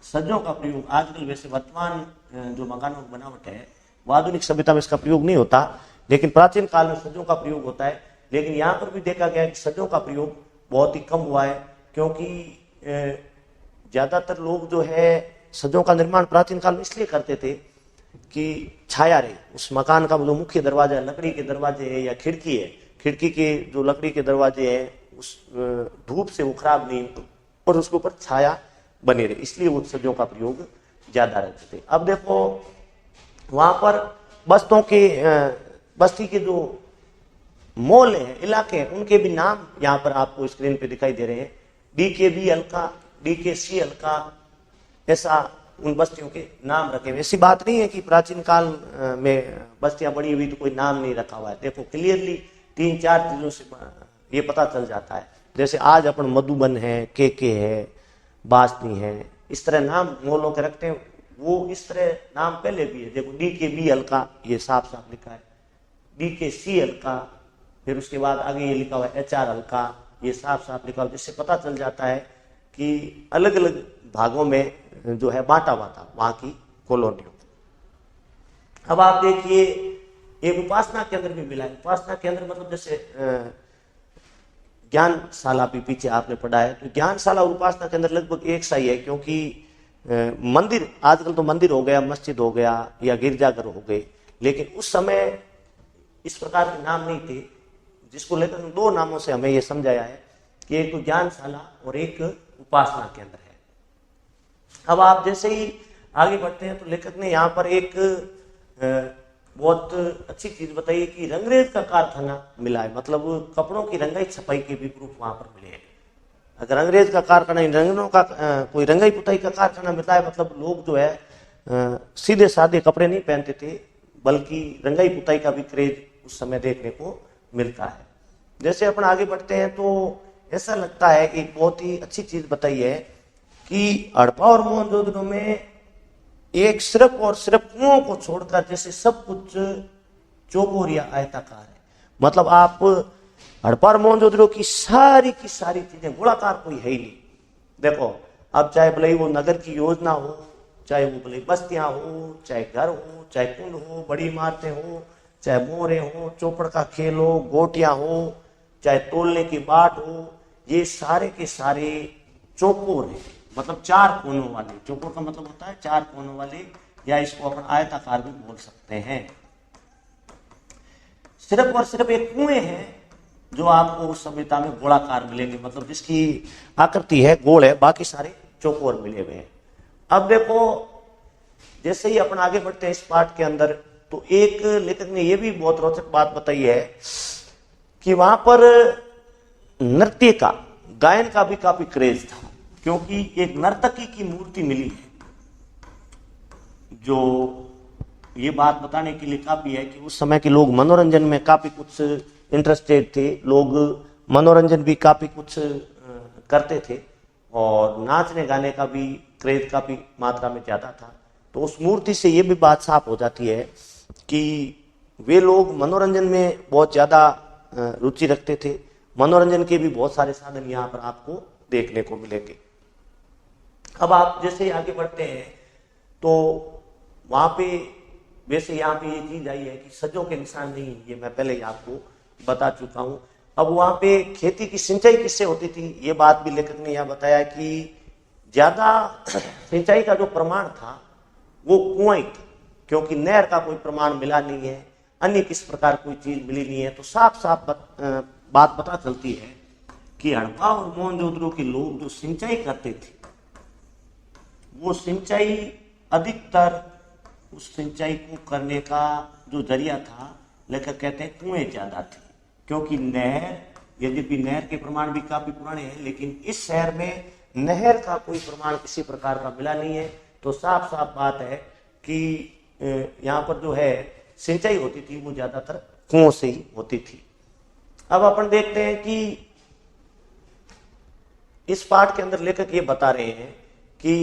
सज्जों का प्रयोग, आजकल वैसे वर्तमान जो मकानों की बनावट है वो आधुनिक सभ्यता में इसका प्रयोग नहीं होता, लेकिन प्राचीन काल में सज्जों का प्रयोग होता है। लेकिन यहाँ पर भी देखा गया कि सज्जों का प्रयोग बहुत ही कम हुआ है, क्योंकि ज्यादातर लोग जो है सज्जों का निर्माण प्राचीन काल में इसलिए करते थे कि छाया रहे, उस मकान का जो मुख्य दरवाजा, लकड़ी के दरवाजे है या खिड़की है, खिड़की के जो लकड़ी के दरवाजे हैं उस धूप से वो खराब नहीं और उसके ऊपर छाया बने रहे, इसलिए वो सज्जों का प्रयोग ज्यादा रहते थे। अब देखो वहां पर बस्ती के जो मोल है, इलाके हैं, उनके भी नाम यहाँ पर आपको स्क्रीन पे दिखाई दे रहे हैं। DKB हल्का, DKC हल्का, ऐसा उन बस्तियों के नाम रखे हुए। ऐसी बात नहीं है कि प्राचीन काल में बस्तियां बड़ी हुई तो कोई नाम नहीं रखा हुआ है। देखो क्लियरली 3-4 चीजों से ये पता चल जाता है। जैसे आज अपन मधुबन है, KK है, बासनी है, इस तरह नाम मोलों के रखते हैं, वो इस तरह नाम पहले भी है। देखो DKB हल्का, ये साफ साफ लिखा है, DKC हल्का, फिर उसके बाद आगे ये लिखा हुआ है HR हल्का, ये साफ साफ लिखा हुआ, जिससे पता चल जाता है कि अलग अलग भागों में जो है बांटा हुआ था वहां की कॉलोनियों। अब आप देखिए एक उपासना केंद्र भी मिला है। उपासना केंद्र मतलब जैसे ज्ञानशाला भी पीछे आपने पढ़ा है, तो ज्ञानशाला और उपासना केंद्र लगभग एक सा ही है, क्योंकि मंदिर आजकल तो मंदिर हो गया, मस्जिद हो गया या गिरजाघर हो गए, लेकिन उस समय इस प्रकार के नाम नहीं थे, जिसको लेकर 2 नामों से हमें यह समझाया है कि एक तो ज्ञानशाला और एक उपासना केंद्र है। अब आप जैसे ही आगे बढ़ते हैं तो लेखक ने यहाँ पर एक बहुत अच्छी चीज बताई है कि रंगरेज का कारखाना मिला है, मतलब कपड़ों की रंगाई छपाई के भी प्रूफ वहां पर मिले हैं। अगर अंग्रेज का कारखाना, रंगनों का कोई रंगाई पुताई का कारखाना मिलता है, मतलब लोग जो है सीधे साधे कपड़े नहीं पहनते थे, बल्कि रंगाई पुताई का भी क्रेज उस समय देखने को मिलता है। जैसे अपन आगे बढ़ते हैं तो ऐसा लगता है कि बहुत ही अच्छी चीज बताई है कि हड़प्पा और मोहनजोदड़ो में एक सिर्फ और सिर्फ कुओं को छोड़कर जैसे सब कुछ चौकोर या आयताकार है। मतलब आप हड़प्पा और मोहनजोदड़ो की सारी चीजें गोलाकार कोई है ही नहीं। देखो अब चाहे भले ही वो नगर की योजना हो चाहे वो भले बस्तियां हो, चाहे घर हो, चाहे कुंड हो, बड़ी इमारतें हो, चाहे मोरे हो, चौपड़ का खेल हो, गोटियां हो, चाहे तोलने की बाट हो, ये सारे के सारे चौकोर है, मतलब चार कोनों वाले। चौकोर का मतलब होता है चार कोनों वाले, या इसको अपन आयताकार भी बोल सकते हैं। सिर्फ और सिर्फ एक कुएं हैं जो आपको उस सभ्यता में गोलाकार मिलेंगे, मतलब जिसकी आकृति है गोल है, बाकी सारे चौकोर मिले हुए हैं। अब देखो, जैसे ही अपन आगे बढ़ते हैं इस पाठ के अंदर, तो एक लेखक ने यह भी बहुत रोचक बात बताई है कि वहां पर नृत्य का, गायन का भी काफी क्रेज था, क्योंकि एक नर्तकी की मूर्ति मिली है, जो ये बात बताने के लिए काफी है कि उस समय के लोग मनोरंजन में काफी कुछ इंटरेस्टेड थे, लोग मनोरंजन भी काफी कुछ करते थे, और नाचने गाने का भी क्रेज काफी मात्रा में ज्यादा था। तो उस मूर्ति से ये भी बात साफ हो जाती है कि वे लोग मनोरंजन में बहुत ज्यादा रुचि रखते थे। मनोरंजन के भी बहुत सारे साधन यहाँ पर आपको देखने को मिलेंगे। अब आप जैसे आगे बढ़ते हैं तो वहां पे, वैसे यहाँ पे ये चीज आई है कि सज्जों के निशान नहीं, ये मैं पहले ही आपको बता चुका हूं। अब वहां पे खेती की सिंचाई किससे होती थी, ये बात भी लेखक ने यहाँ बताया कि ज्यादा सिंचाई का जो प्रमाण था वो कुआं था, क्योंकि नहर का कोई प्रमाण मिला नहीं है, अन्य किस प्रकार कोई चीज मिली नहीं है। तो साफ साफ बात पता चलती है कि हड़प्पा और मोहनजोदड़ो के लोग जो सिंचाई करते थे, वो सिंचाई अधिकतर, उस सिंचाई को करने का जो जरिया था, लेखक कहते हैं कुएं ज्यादा थे, क्योंकि नहर, यद्यपि नहर के प्रमाण भी काफी पुराने हैं, लेकिन इस शहर में नहर का कोई प्रमाण किसी प्रकार का मिला नहीं है। तो साफ साफ बात है कि यहाँ पर जो है सिंचाई होती थी वो ज्यादातर कुओं से ही होती थी। अब अपन देखते हैं कि इस पाठ के अंदर लेखक ये बता रहे हैं कि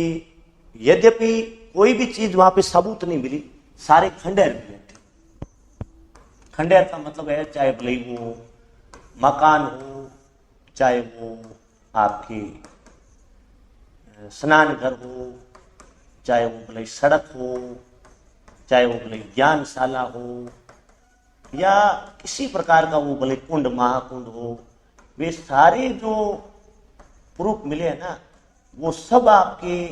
यद्यपि कोई भी चीज वहां पे सबूत नहीं मिली, सारे खंडहर मिले थे। खंडहर का मतलब है चाहे भले वो मकान हो, चाहे वो आपकी स्नान घर हो, चाहे वो भले सड़क हो, चाहे वो भले ज्ञानशाला हो, या किसी प्रकार का वो भले कुंड, महाकुंड हो, वे सारे जो प्रूफ मिले हैं ना, वो सब आपके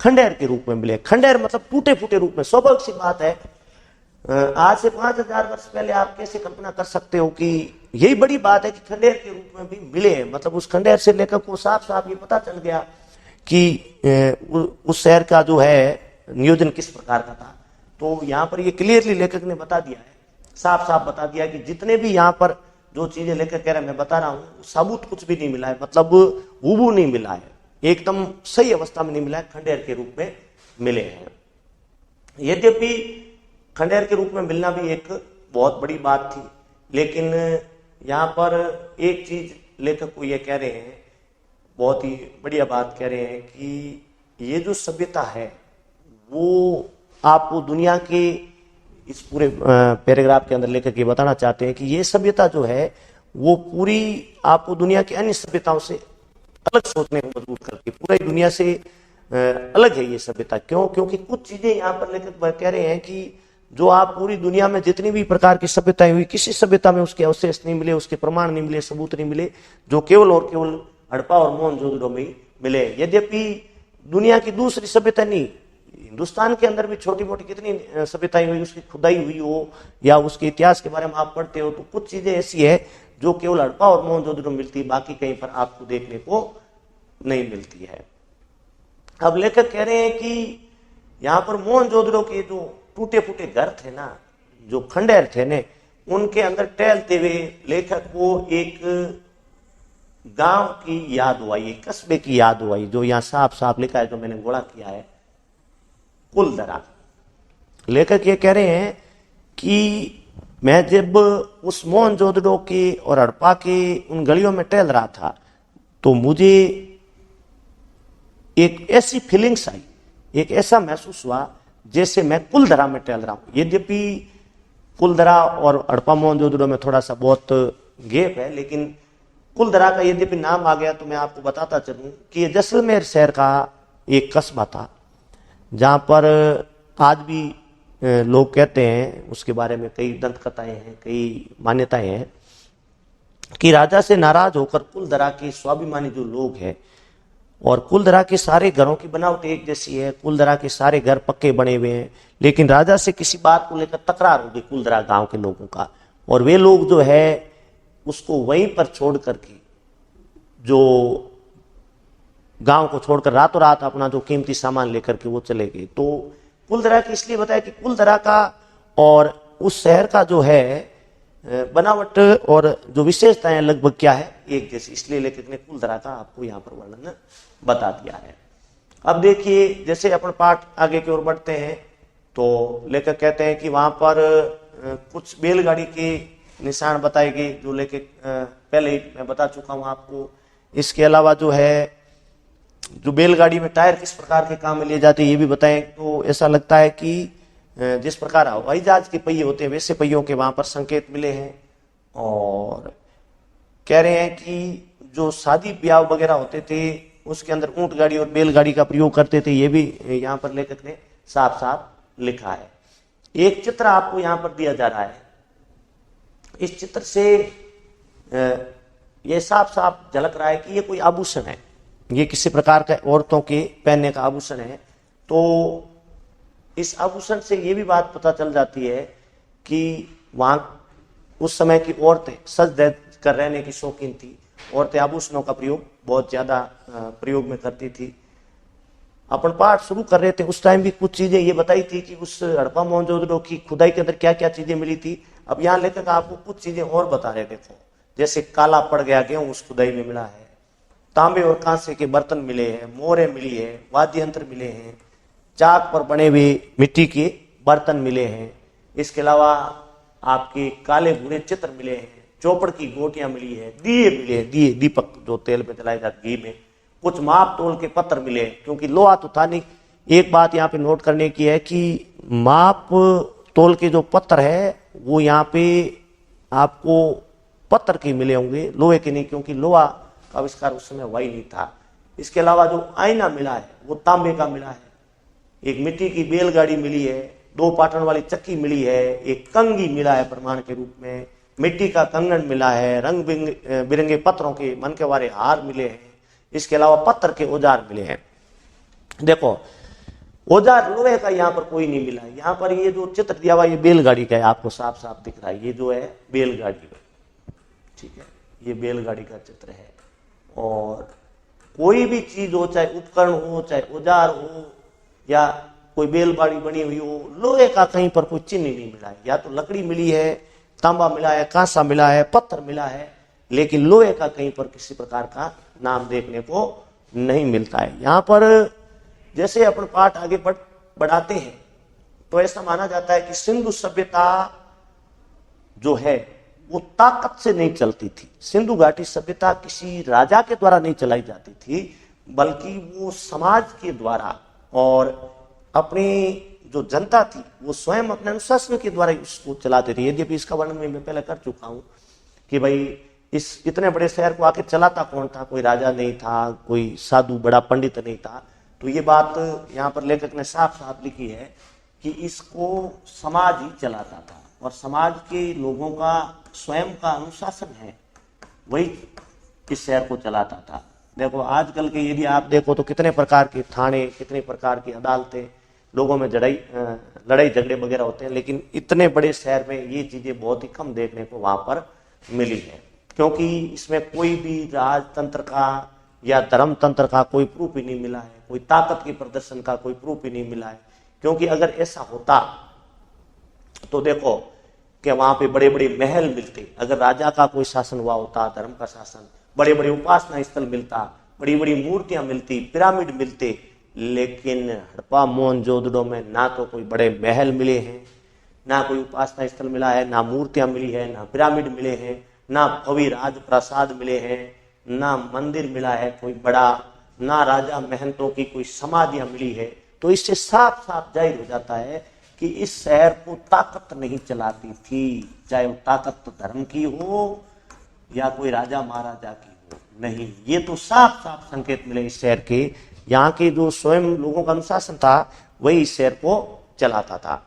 खंडहर के रूप में मिले। खंडहर मतलब टूटे फूटे रूप में। स्वाभाविक सी बात है, आज से 5000 वर्ष पहले आप कैसे कल्पना कर सकते हो कि यही बड़ी बात है कि खंडहर के रूप में भी मिले हैं। मतलब उस खंडहर से लेखक को साफ साफ ये पता चल गया कि उस शहर का जो है नियोजन किस प्रकार का था। तो यहाँ पर ये क्लियरली लेखक ने बता दिया है, साफ साफ बता दिया कि जितने भी यहाँ पर जो चीजें लेखक कह रहे हैं, मैं बता रहा हूँ, सबूत कुछ भी नहीं मिला है, मतलब हूबहू नहीं मिला है, एकदम सही अवस्था में नहीं मिला है, खंडहर के रूप में मिले हैं। यद्यपि खंडहर के रूप में मिलना भी एक बहुत बड़ी बात थी, लेकिन यहाँ पर एक चीज लेखक को ये कह रहे हैं, बहुत ही बढ़िया बात कह रहे हैं कि ये जो सभ्यता है वो आपको दुनिया के, इस पूरे पैराग्राफ के अंदर लेखक ये बताना चाहते हैं कि ये सभ्यता जो है वो पूरी आपको दुनिया की अन्य सभ्यताओं से अलग सोचने को मजबूर करती है, पूरी दुनिया से अलग है ये सभ्यता। क्यों? क्योंकि कुछ चीजें यहाँ पर लेखक कह रहे हैं कि जो आप पूरी दुनिया में जितनी भी प्रकार की सभ्यताएं हुई, किसी सभ्यता में उसके अवशेष नहीं मिले, उसके प्रमाण नहीं मिले, सबूत नहीं मिले, जो केवल और केवल हड़प्पा और मोहनजोदड़ो में मिले। यद्यपि दुनिया की दूसरी सभ्यता नहीं, हिंदुस्तान के अंदर भी छोटी मोटी कितनी सभ्यताएं हुई, उसकी खुदाई हुई हो या उसके इतिहास के बारे में आप पढ़ते हो, तो कुछ चीजें ऐसी है जो केवल हड़प्पा और मोहनजोदड़ो में मिलती है, बाकी कहीं पर आपको देखने को नहीं मिलती है। अब लेखक कह रहे हैं कि यहाँ पर मोहनजोदड़ो के जो टूटे फूटे घर थे ना, जो खंडहर थे ने, उनके अंदर टहलते हुए लेखक को एक गांव की याद हुई, एक कस्बे की याद हुई, जो यहाँ साफ साफ लिखा है, जो मैंने गोला किया है, कुलधरा। लेखक ये कह रहे हैं कि मैं जब उस मोहनजोदड़ो के और हड़प्पा के उन गलियों में टहल रहा था, तो मुझे एक ऐसी फीलिंग्स आई, एक ऐसा महसूस हुआ जैसे मैं कुलधरा में टहल रहा हूं। यद्यपि कुलधरा और हड़प्पा मोहनजोदड़ो में थोड़ा सा बहुत गैप है, लेकिन कुलधरा का यद्यपि नाम आ गया तो मैं आपको बताता चलूं कि ये जैसलमेर शहर का एक कस्बा था। जहाँ पर आज भी लोग कहते हैं, उसके बारे में कई दंत कथाएं हैं, कई मान्यताएं हैं कि राजा से नाराज होकर कुलधरा के स्वाभिमानी जो लोग हैं, और कुलधरा के सारे घरों की बनावट एक जैसी है, कुलधरा के सारे घर पक्के बने हुए हैं, लेकिन राजा से किसी बात को लेकर तकरार हो गई कुलधरा गांव के लोगों का, और वे लोग जो है उसको वहीं पर छोड़ करके, जो गांव को छोड़कर रातों रात अपना जो कीमती सामान लेकर के वो चले गए। तो कुलधरा की इसलिए बताया कि कुलधरा का और उस शहर का जो है बनावट और जो विशेषताएं लगभग क्या है, एक जैसी, इसलिए लेखक ने कुलधरा का आपको यहाँ पर वर्णन बता दिया है। अब देखिए, जैसे अपन पाठ आगे की ओर बढ़ते हैं तो लेखक कहते हैं कि वहां पर कुछ बैलगाड़ी के निशान बताए गए, जो लेखक पहले ही मैं बता चुका हूं आपको। इसके अलावा जो है, जो बैलगाड़ी में टायर किस प्रकार के काम में लिए जाते हैं ये भी बताएं। तो ऐसा लगता है कि जिस प्रकार हवाई जहाज के पहिए होते हैं वैसे पहियों के वहां पर संकेत मिले हैं, और कह रहे हैं कि जो शादी ब्याह वगैरह होते थे उसके अंदर ऊंट गाड़ी और बैलगाड़ी का प्रयोग करते थे, ये भी यहाँ पर लेखक ने साफ साफ लिखा है। एक चित्र आपको यहाँ पर दिया जा रहा है। इस चित्र से ये साफ साफ झलक रहा है कि ये कोई आभूषण है, ये किसी प्रकार का औरतों के पहनने का आभूषण है। तो इस आभूषण से ये भी बात पता चल जाती है कि वहां उस समय की औरतें सज धज कर रहने की शौकीन थी। औरतें आभूषणों का प्रयोग बहुत ज्यादा प्रयोग में करती थी। अपन पाठ शुरू कर रहे थे उस टाइम भी कुछ चीजें ये बताई थी कि उस हड़प्पा मोहनजोदड़ो की खुदाई के अंदर क्या क्या चीजें मिली थी। अब यहाँ लेकर आपको कुछ चीजें और बता रहे थे। जैसे काला पड़ गया गेहूं उस खुदाई में मिला है, तांबे और कांसे के बर्तन मिले हैं, मोहरें मिली है, वाद्य यंत्र मिले हैं, चाक पर बने हुए मिट्टी के बर्तन मिले हैं। इसके अलावा आपके काले भूरे चित्र मिले हैं, चौपड़ की गोटियां मिली है, दिए मिले हैं, दिए दीपक जो तेल में जलाए जाते घी में, कुछ माप तोल के पत्थर मिले हैं, क्योंकि लोहा तो था नहीं। एक बात यहाँ पे नोट करने की है कि माप तोल के जो पत्थर है वो यहाँ पे आपको पत्थर के मिले होंगे, लोहे के नहीं, क्योंकि लोहा का आविष्कार उस समय हुआ ही नहीं था। इसके अलावा जो आईना मिला है वो तांबे का मिला है, एक मिट्टी की बैलगाड़ी मिली है, 2 पाटन वाली चक्की मिली है, एक कंगी मिला है प्रमाण के रूप में, मिट्टी का कंगन मिला है, रंग बिरंगे पत्थरों के मन के वाले हार मिले हैं। इसके अलावा पत्थर के औजार मिले हैं। देखो, औजार लोहे का यहाँ पर कोई नहीं मिला है। यहाँ पर ये जो चित्र दिया हुआ ये बैलगाड़ी का है, आपको साफ साफ दिख रहा है, ये जो है बैलगाड़ी, ठीक है, ये बैलगाड़ी का चित्र है। और कोई भी चीज हो, चाहे उपकरण हो, चाहे औजार हो, या कोई बैलगाड़ी बनी हुई हो, लोहे का कहीं पर कोई चिन्ह नहीं मिला है। या तो लकड़ी मिली है, तांबा मिला है, कांसा मिला है, पत्थर मिला है, लेकिन लोहे का कहीं पर किसी प्रकार का नाम देखने को नहीं मिलता है। यहाँ पर जैसे अपन पाठ आगे बढ़ाते हैं तो ऐसा माना जाता है कि सिंधु सभ्यता जो है वो ताकत से नहीं चलती थी। सिंधु घाटी सभ्यता किसी राजा के द्वारा नहीं चलाई जाती थी, बल्कि वो समाज के द्वारा और अपनी जो जनता थी वो स्वयं अपने अनुशासन के द्वारा उसको चलाते थे। यद्यपि इसका वर्णन मैं पहले कर चुका हूं कि भाई इस इतने बड़े शहर को आखिर चलाता कौन था, कोई राजा नहीं था, कोई साधु बड़ा पंडित नहीं था। तो ये बात यहाँ पर लेखक ने साफ साफ लिखी है कि इसको समाज ही चलाता था, और समाज के लोगों का स्वयं का अनुशासन है वही इस शहर को चलाता था। देखो आजकल के यदि आप देखो तो कितने प्रकार के थाने, कितने प्रकार की अदालतें, लोगों में लड़ाई झगड़े वगैरह होते हैं, लेकिन इतने बड़े शहर में ये चीजें बहुत ही कम देखने को वहां पर मिली है, क्योंकि इसमें कोई भी राजतंत्र का या धर्म तंत्र का कोई प्रूफ ही नहीं मिला है, कोई ताकत के प्रदर्शन का कोई प्रूफ ही नहीं मिला है। क्योंकि अगर ऐसा होता तो देखो कि वहां पे बड़े बड़े महल मिलते, अगर राजा का कोई शासन हुआ होता, धर्म का शासन, बड़े बड़े उपासना स्थल मिलता, बड़ी बड़ी मूर्तियां मिलती, पिरामिड मिलते, लेकिन हड़प्पा मोहनजोदड़ो में ना तो कोई बड़े महल मिले हैं, ना कोई उपासना स्थल मिला है, ना मूर्तियां मिली है, ना पिरामिड मिले हैं, ना भव्य राजप्रासाद मिले हैं, ना मंदिर मिला है कोई बड़ा, ना राजा महंतों की कोई समाधियां मिली है। तो इससे साफ साफ जाहिर हो जाता है कि इस शहर को ताकत नहीं चलाती थी, चाहे वो ताकत धर्म की हो या कोई राजा महाराजा की हो, नहीं, ये तो साफ साफ संकेत मिले इस शहर के। यहाँ के जो स्वयं लोगों का अनुशासन था वही इस शहर को चलाता था।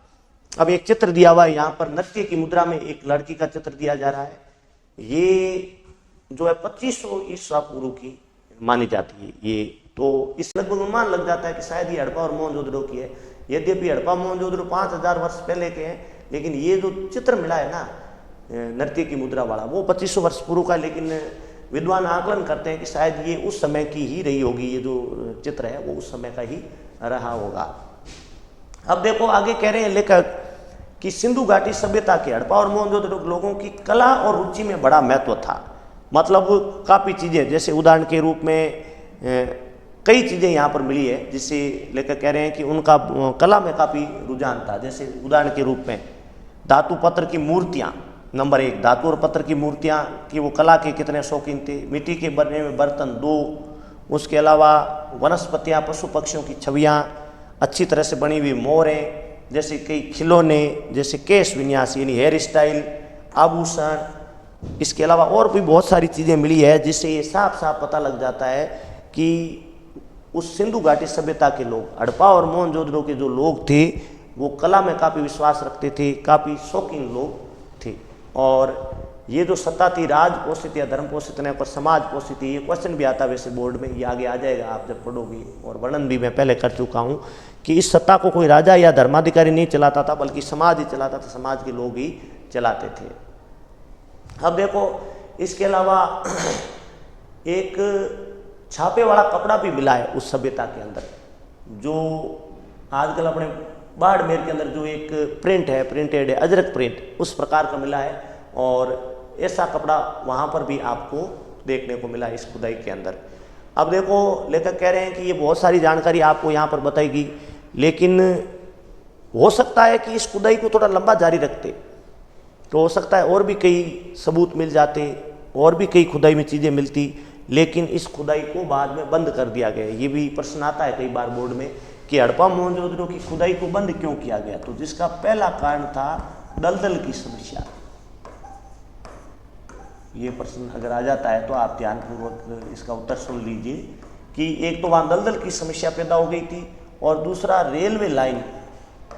अब एक चित्र दिया हुआ है यहाँ पर, नृत्य की मुद्रा में एक लड़की का चित्र दिया जा रहा है। ये जो है 2500 ईसा पूर्व की मानी जाती है। ये तो इस लगभग अनुमान लग जाता है कि शायद ये हड़प्पा और मोहनजोदड़ो की है। यद्यपि हड़प्पा मोहनजोदड़ो 5000 वर्ष पहले के हैं, लेकिन ये जो चित्र मिला है ना नृत्य की मुद्रा वाला, वो 2500 वर्ष पूर्व का। लेकिन विद्वान आकलन करते हैं कि शायद ये उस समय की ही रही होगी, ये जो चित्र है वो उस समय का ही रहा होगा। अब देखो आगे कह रहे हैं लेखक कि सिंधु घाटी सभ्यता के हड़प्पा और मोहनजोदड़ो लोगों की कला और रुचि में बड़ा महत्व था। मतलब काफ़ी चीज़ें, जैसे उदाहरण के रूप में कई चीज़ें यहाँ पर मिली है, जिससे लेकर कह रहे हैं कि उनका कला में काफ़ी रुझान था। जैसे उदाहरण के रूप में धातु पत्थर की मूर्तियाँ, नंबर 1 धातु और पत्थर की मूर्तियाँ की वो कला के कितने शौकीन थे। मिट्टी के बने हुए बर्तन 2, उसके अलावा वनस्पतियाँ, पशु पक्षियों की छवियाँ, अच्छी तरह से बनी हुई मोहरें, जैसे कई खिलौने, जैसे केश विन्यास यानी हेयर स्टाइल, आभूषण, इसके अलावा और भी बहुत सारी चीज़ें मिली है, जिससे ये साफ साफ पता लग जाता है कि उस सिंधु घाटी सभ्यता के लोग, हड़प्पा और मोहनजोदड़ो के जो लोग थे, वो कला में काफ़ी विश्वास रखते थे, काफ़ी शौकीन लोग थे। और ये जो सत्ता थी राज पोषित या धर्म पोषित न पर समाज पोषित थी, ये क्वेश्चन भी आता है वैसे बोर्ड में, ये आगे आ जाएगा आप जब पढ़ोगे, और वर्णन भी मैं पहले कर चुका हूँ कि इस सत्ता को कोई राजा या धर्माधिकारी नहीं चलाता था, बल्कि समाज ही चलाता था, समाज के लोग ही चलाते थे। अब देखो इसके अलावा एक छापे वाला कपड़ा भी मिला है उस सभ्यता के अंदर, जो आजकल अपने बाड़मेर के अंदर जो एक प्रिंट है, प्रिंटेड है, अजरक प्रिंट, उस प्रकार का मिला है। और ऐसा कपड़ा वहाँ पर भी आपको देखने को मिला इस खुदाई के अंदर। अब देखो लेखक कह रहे हैं कि ये बहुत सारी जानकारी आपको यहाँ पर बताएगी, लेकिन हो सकता है कि इस खुदाई को थोड़ा लंबा जारी रखते तो हो सकता है और भी कई सबूत मिल जाते, और भी कई खुदाई में चीज़ें मिलती, लेकिन इस खुदाई को बाद में बंद कर दिया गया। ये भी प्रश्न आता है कई बार बोर्ड में कि हड़प्पा मोहनजोदड़ो की खुदाई को बंद क्यों किया गया, तो जिसका पहला कारण था दलदल की समस्या। ये प्रश्न अगर आ जाता है तो आप ध्यानपूर्वक इसका उत्तर सुन लीजिए कि एक तो वहाँ दलदल की समस्या पैदा हो गई थी, और दूसरा रेलवे लाइन,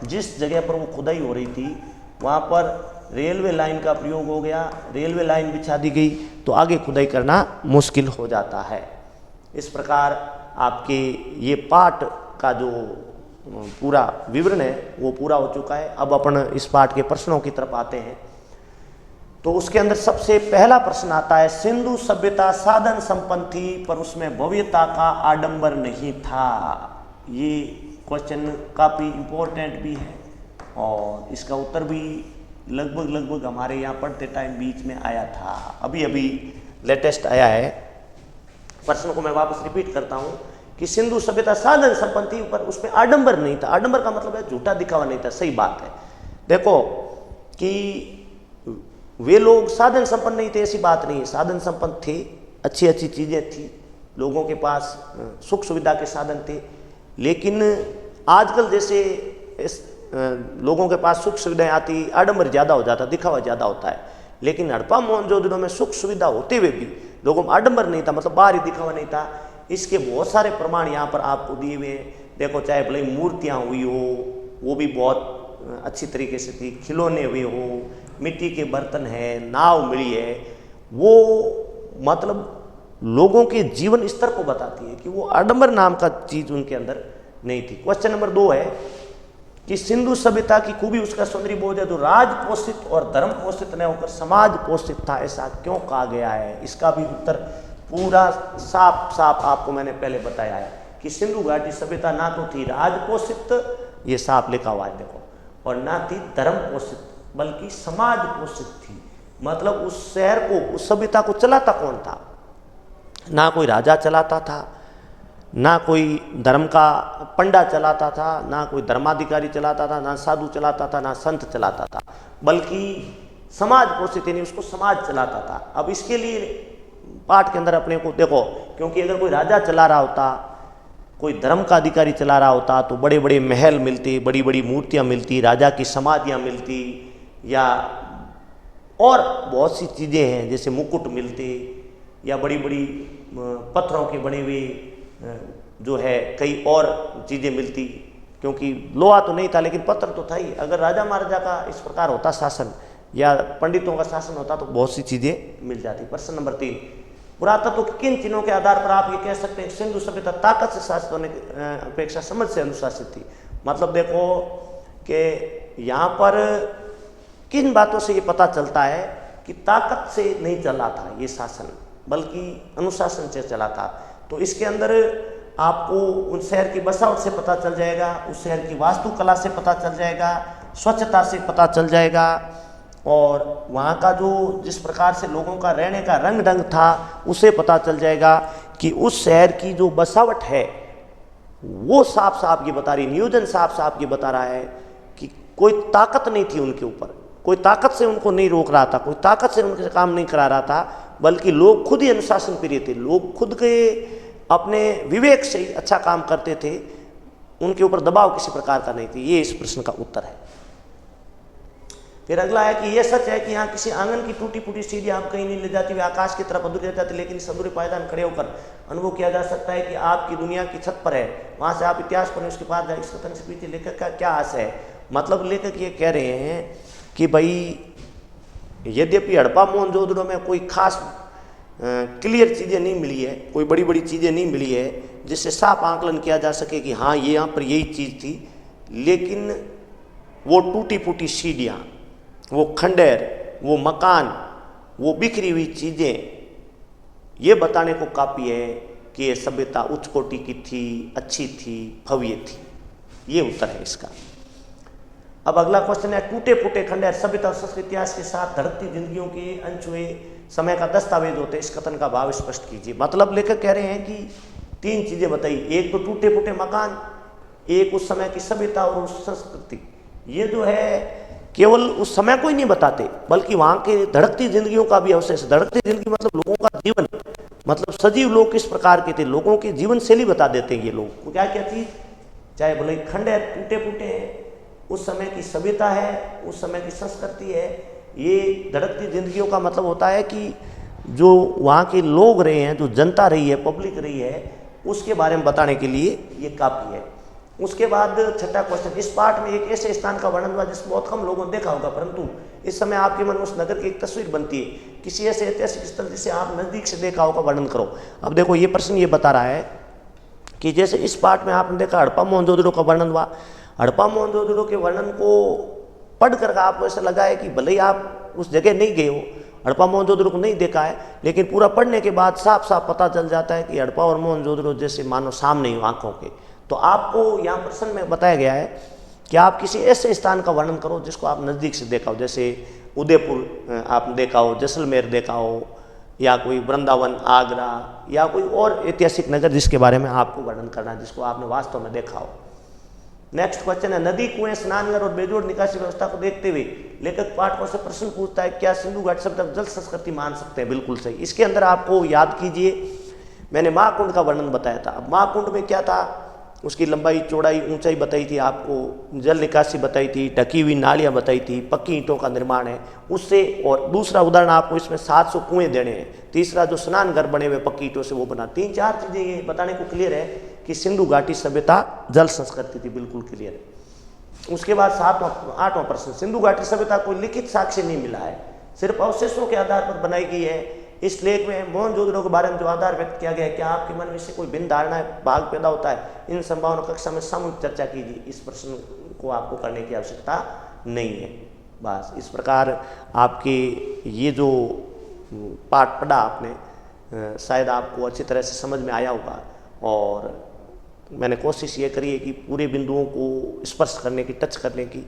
जिस जगह पर वो खुदाई हो रही थी वहाँ पर रेलवे लाइन का प्रयोग हो गया, रेलवे लाइन बिछा दी गई, तो आगे खुदाई करना मुश्किल हो जाता है। इस प्रकार आपके ये पाठ का जो पूरा विवरण है वो पूरा हो चुका है। अब अपन इस पाठ के प्रश्नों की तरफ आते हैं। तो उसके अंदर सबसे पहला प्रश्न आता है, सिंधु सभ्यता साधन संपन्न थी पर उसमें भव्यता का आडंबर नहीं था। ये क्वेश्चन काफ़ी इम्पोर्टेंट भी है, और इसका उत्तर भी लगभग हमारे यहाँ पढ़ते टाइम बीच में आया था, अभी अभी लेटेस्ट आया है। प्रश्न को मैं वापस रिपीट करता हूँ कि सिंधु सभ्यता साधन संपन्न थी पर उसमें आडंबर नहीं था। आडंबर का मतलब है झूठा दिखावा नहीं था, सही बात है। देखो कि वे लोग साधन संपन्न नहीं थे ऐसी बात नहीं है, साधन संपन्न थे, अच्छी अच्छी चीज़ें थी, लोगों के पास सुख सुविधा के साधन थे। लेकिन आजकल जैसे इस लोगों के पास सुख सुविधाएं आती, आडंबर ज़्यादा हो जाता, दिखावा ज़्यादा होता है। लेकिन हड़प्पा मोहनजोदड़ो में सुख सुविधा होते हुए भी लोगों में आडंबर नहीं था, मतलब बाहरी दिखावा नहीं था। इसके बहुत सारे प्रमाण यहाँ पर आपको दिए हुए हैं। देखो चाहे भले मूर्तियाँ हुई हो, वो भी बहुत अच्छी तरीके से थी, खिलौने हुए हो, मिट्टी के बर्तन है, नाव मिली है, वो मतलब लोगों के जीवन स्तर को बताती है कि वो आडंबर नाम का चीज़ उनके अंदर नहीं थी। क्वेश्चन नंबर 2 है कि सिंधु सभ्यता की खूबी उसका सौंदर्य बोध है जो राज पोषित और धर्म पोषित न होकर समाज पोषित था, ऐसा क्यों कहा गया है। इसका भी उत्तर पूरा साफ साफ आपको मैंने पहले बताया है कि सिंधु घाटी सभ्यता ना तो थी राज पोषित, ये साफ लिखा हुआ है देखो, और ना थी धर्म पोषित बल्कि समाज पोषित थी। मतलब उस शहर को, उस सभ्यता को चलाता कौन था? ना कोई राजा चलाता था, ना कोई धर्म का पंडा चलाता था, ना कोई धर्माधिकारी चलाता था, ना साधु चलाता था, ना संत चलाता था, बल्कि समाज पोषित यानी उसको समाज चलाता था। अब इसके लिए पाठ के अंदर अपने को देखो, क्योंकि अगर कोई राजा चला रहा होता, कोई धर्म का अधिकारी चला रहा होता तो बड़े बड़े महल मिलते, बड़ी बड़ी मूर्तियाँ मिलती, राजा की समाधियाँ मिलती, या और बहुत सी चीज़ें हैं जैसे मुकुट मिलते, या बड़ी बड़ी पत्थरों के बने हुए जो है कई और चीज़ें मिलती, क्योंकि लोहा तो नहीं था लेकिन पत्थर तो था ही। अगर राजा महाराजा का इस प्रकार होता शासन या पंडितों का शासन होता तो बहुत सी चीजें मिल जाती। प्रश्न नंबर 3, पुरातत्व के किन चिन्हों के आधार पर आप ये कह सकते हैं सिंधु सभ्यता ताकत से शासित होने की अपेक्षा समझ से अनुशासित थी? मतलब देखो कि यहाँ पर किन बातों से ये पता चलता है कि ताकत से नहीं चला था ये शासन, बल्कि अनुशासन से चला था। तो इसके अंदर आपको उन शहर की बसावट से पता चल जाएगा, उस शहर की वास्तुकला से पता चल जाएगा, स्वच्छता से पता चल जाएगा, और वहाँ का जो जिस प्रकार से लोगों का रहने का रंग ढंग था उसे पता चल जाएगा कि उस शहर की जो बसावट है वो साफ साफ ये बता रही, नियोजन साफ साफ ये बता रहा है कि कोई ताकत नहीं थी उनके ऊपर, कोई ताकत से उनको नहीं रोक रहा था, कोई ताकत से उनके काम नहीं करा रहा था, बल्कि लोग खुद ही अनुशासन प्रिय थे, लोग खुद के अपने विवेक से ही अच्छा काम करते थे, उनके ऊपर दबाव किसी प्रकार का नहीं थी। ये इस प्रश्न का उत्तर है। फिर अगला है कि यह सच है कि यहाँ किसी आंगन की टूटी फूटी सीढ़ी आप कहीं नहीं ले जाती, वे आकाश की तरफ अधूरी रह जाती, लेकिन इस अधूरे पायदान खड़े होकर अनुभव किया जा सकता है कि आपकी दुनिया की छत पर है, वहाँ से आप इतिहास पढ़ें, उसके पास जाए। इस कथन से पीछे लेखक का क्या आशय है? मतलब लेखक ये कह रहे हैं कि भाई यद्यपि हड़प्पा मोहनजोदड़ो में कोई खास क्लियर चीज़ें नहीं मिली है, कोई बड़ी बड़ी चीज़ें नहीं मिली है जिससे साफ आंकलन किया जा सके कि हाँ ये यहाँ पर यही चीज़ थी, लेकिन वो टूटी फूटी सीढ़ियाँ, वो खंडहर, वो मकान, वो बिखरी हुई चीज़ें ये बताने को काफ़ी है कि ये सभ्यता उच्च कोटि की थी, अच्छी थी, भव्य थी। ये उत्तर है इसका। अब अगला क्वेश्चन है, टूटे फूटे खंडहर सभ्यता और संस्कृति इतिहास के साथ धड़कती जिंदगियों के अनछुए समय का दस्तावेज होते, इस कथन का भाव स्पष्ट कीजिए। मतलब लेखक कह रहे हैं कि 3 चीजें बताई, एक तो टूटे फूटे मकान, एक उस समय की सभ्यता और उस संस्कृति। ये जो है केवल उस समय को ही नहीं बताते, बल्कि वहाँ के धड़कती जिंदगियों का भी अवशेष। धड़कती जिंदगी मतलब लोगों का जीवन, मतलब सजीव लोग किस प्रकार के थे, लोगों की जीवन शैली बता देते हैं ये लोग। क्या क्या चीज, चाहे भले खंडहर टूटे फूटे हैं, उस समय की सभ्यता है, उस समय की संस्कृति है। ये धड़कती जिंदगियों का मतलब होता है कि जो वहाँ के लोग रहे हैं, जो जनता रही है, पब्लिक रही है, उसके बारे में बताने के लिए ये काफ़ी है। उसके बाद छठा क्वेश्चन, इस पाठ में एक ऐसे स्थान का वर्णन हुआ जिसको बहुत कम लोगों ने देखा होगा, परंतु इस समय आपके मन में उस नगर की एक तस्वीर बनती है। किसी ऐसे ऐतिहासिक स्थल जिसे आप नज़दीक से देखा होगा, वर्णन करो। अब देखो ये प्रश्न ये बता रहा है कि जैसे इस पाठ में आपने देखा हड़प्पा मोहनजोदड़ो का वर्णन हुआ, हड़प्पा मोहनजोदड़ो के वर्णन को पढ़ कर आपको ऐसा लगा है कि भले ही आप उस जगह नहीं गए हो, हड़प्पा मोहनजोदड़ो को नहीं देखा है, लेकिन पूरा पढ़ने के बाद साफ साफ पता चल जाता है कि हड़प्पा और मोहनजोदड़ो जैसे मानो सामने ही आंखों के। तो आपको यहाँ प्रश्न में बताया गया है कि आप किसी ऐसे स्थान का वर्णन करो जिसको आप नज़दीक से देखा हो, जैसे उदयपुर आपने देखा हो, जैसलमेर देखा हो, या कोई वृंदावन, आगरा, या कोई और ऐतिहासिक नगर जिसके बारे में आपको वर्णन करना है, जिसको आपने वास्तव में देखा हो। नेक्स्ट क्वेश्चन है, नदी, कुएं, स्नानघर और बेजोड़ निकासी व्यवस्था को देखते हुए लेखक पाठकों से प्रश्न पूछता है, क्या सिंधु घाटी सभ्यता जल संस्कृति मान सकते हैं? बिल्कुल सही। इसके अंदर आपको याद कीजिए, मैंने महाकुंड का वर्णन बताया था। अब महाकुंड में क्या था, उसकी लंबाई, चौड़ाई, ऊंचाई बताई थी, आपको जल निकासी बताई थी, ढकी हुई नालियाँ बताई थी, पक्की ईंटों का निर्माण है उससे। और दूसरा उदाहरण आपको इसमें 700 कुएं देने हैं। तीसरा जो स्नान घर बने हुए पक्की ईंटों से वो बना। 3-4 चीज़ें ये बताने को क्लियर है कि सिंधु घाटी सभ्यता जल संस्कृति थी, बिल्कुल क्लियर है। उसके बाद 8वां प्रश्न, सिंधु घाटी सभ्यता कोई लिखित साक्ष्य नहीं मिला है, सिर्फ अवशेषों के आधार पर बनाई गई है। इस लेख में मोहनजोदड़ो के बारे में जो आधार व्यक्त किया गया है, क्या आपके मन में इससे कोई भिन्न धारणा भाग पैदा होता है? इन संभावना कक्षा में सामूहिक चर्चा कीजिए। इस प्रश्न को आपको करने की आवश्यकता नहीं है। बस इस प्रकार आपके ये जो पाठ पढ़ा आपने, शायद आपको अच्छी तरह से समझ में आया होगा, और मैंने कोशिश ये करी है कि पूरे बिंदुओं को स्पर्श करने की, टच करने की,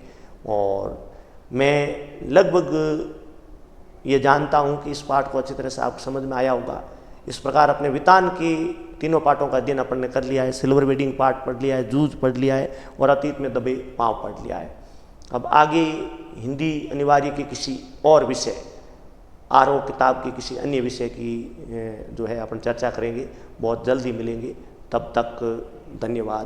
और मैं लगभग ये जानता हूँ कि इस पाठ को अच्छी तरह से आपको समझ में आया होगा। इस प्रकार अपने वितान की तीनों पाठों का अध्ययन अपन ने कर लिया है। सिल्वर वेडिंग पाठ पढ़ लिया है, जूझ पढ़ लिया है, और अतीत में दबे पाँव पढ़ लिया है। अब आगे हिंदी अनिवार्य के किसी और विषय, आरोह किताब की किसी अन्य विषय की जो है अपन चर्चा करेंगे, बहुत जल्दी मिलेंगे। तब तक धन्यवाद।